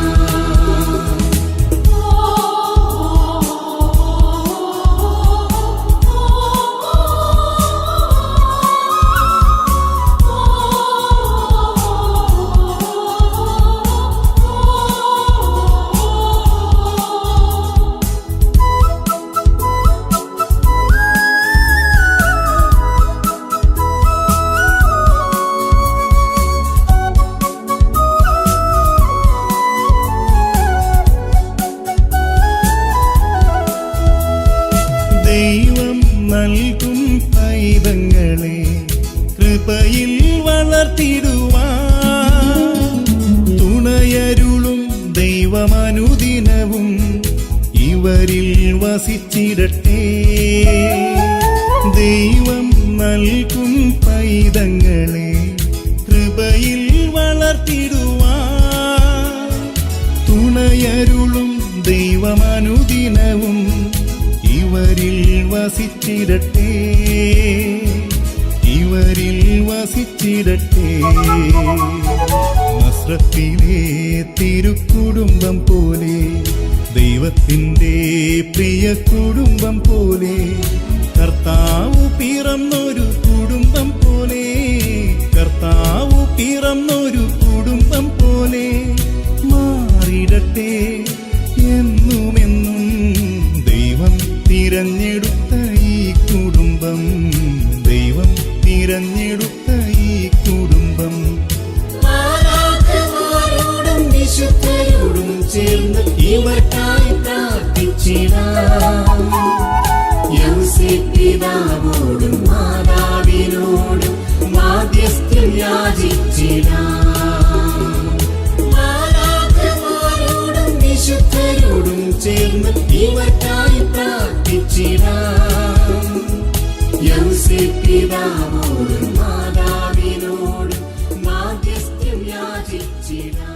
ദൈവം നൽകും പൈതങ്ങളെ കൃപയിൽ വളർത്തിടുവാൻ തുണയരുളും ദൈവമനുദിനവും ഇവരിൽ വസിച്ചിടട്ടെ. ദൈവം നൽകും പൈതങ്ങളെ കൃപയിൽ വളർത്തിടുവാൻ തുണയരുളും ദൈവമനുദിനവും ഇവരിൽ വസിച്ചിടട്ടെ. ഇവരിൽ വസിച്ചിടട്ടെ. നസ്രത്തിലെ തിരുക്കുടുംബം പോലെ ദൈവത്തിൻ്റെ പ്രിയ കുടുംബം പോലെ കർത്താവ് പിറന്നൊരു കുടുംബം പോലെ ചേർന്ന് ഇവർക്കായി പ്രാർത്ഥിച്ചിടാം. യൗസേപ്പ് പിതാവോടും മാതാവിനോടും മാധ്യസ്ഥ്യം യാചിച്ചിടാം. മാലാഖമാരോടും വിശുദ്ധരോടും ചേർന്ന് ഇവർക്കായി പ്രാർത്ഥിച്ചിടാം. യൗസേപ്പ് പിതാവോടും മാതാവിനോടും മാധ്യസ്ഥ്യം യാചിച്ചിടാം.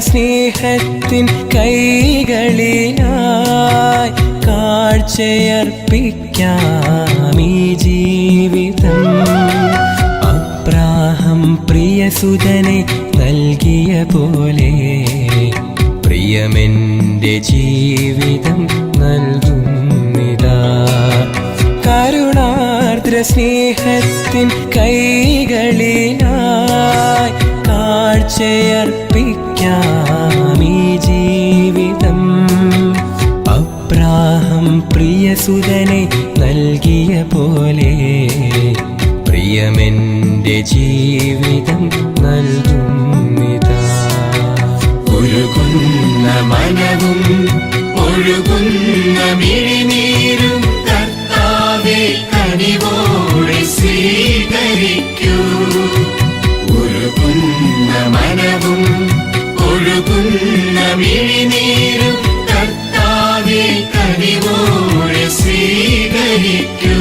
സ്നേഹത്തിൻ കൈകളിലായി കാഴ്ചയർപ്പിക്കാം ഈ ജീവിതം. അബ്രാഹം പ്രിയസുതനെ നൽകിയ പോലെ പ്രിയമെന്റെ ജീവിതം നൽകുന്നിതാ. കരുണാർദ്ര സ്നേഹത്തിൻ കൈകളിലായി കാഴ്ചയർപ്പിക്കാം ഈ ജീവിതം. അബ്രാഹം പ്രിയസുതനെ നൽകിയ പോലെ പ്രിയമെന്റെ ജീവിതം നൽകുന്നിതാ. ഒഴുകുന്ന മനവും ഒഴുകുന്ന മിഴിനീരും കർത്താവേ കനിവോടെ സ്വീകരിക്കൂ. ഒഴുകുന്ന മനവും ഒഴുകുന്ന മിഴിനീരും കർത്താവേ കനിവോടെ സ്വീകരിക്കൂ.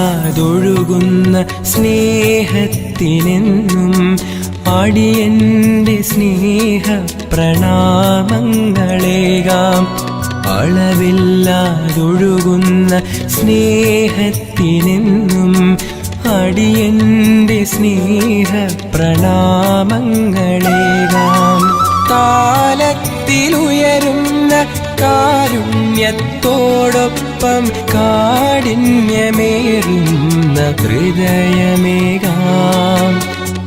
അളവില്ലാതൊഴുകുന്ന സ്നേഹത്തിനെന്നും അടിയന്റെ സ്നേഹ പ്രണാമങ്ങളേകാം. അളവില്ലാതൊഴുകുന്ന സ്നേഹത്തിനെന്നും അടിയന്റെ സ്നേഹ പ്രണാമങ്ങളേകാം. കാലത്തിലുയരുന്ന കാരുണ്യത്തോടൊപ്പം കാഠിന്യമേറുന്ന ഹൃദയമേകാം.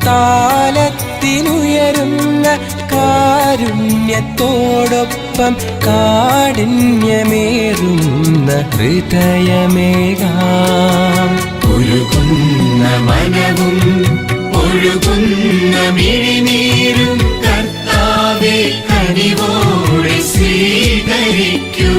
കാലത്തിലുയരുന്ന കാരുണ്യത്തോടൊപ്പം കാഠിന്യമേറുന്ന ഹൃദയമേകാം. ഒഴുകുന്ന മനവും ഒഴുകുന്ന മിഴിനീരും കർത്താവേ കനിവോടെ സ്വീകരിക്കൂ.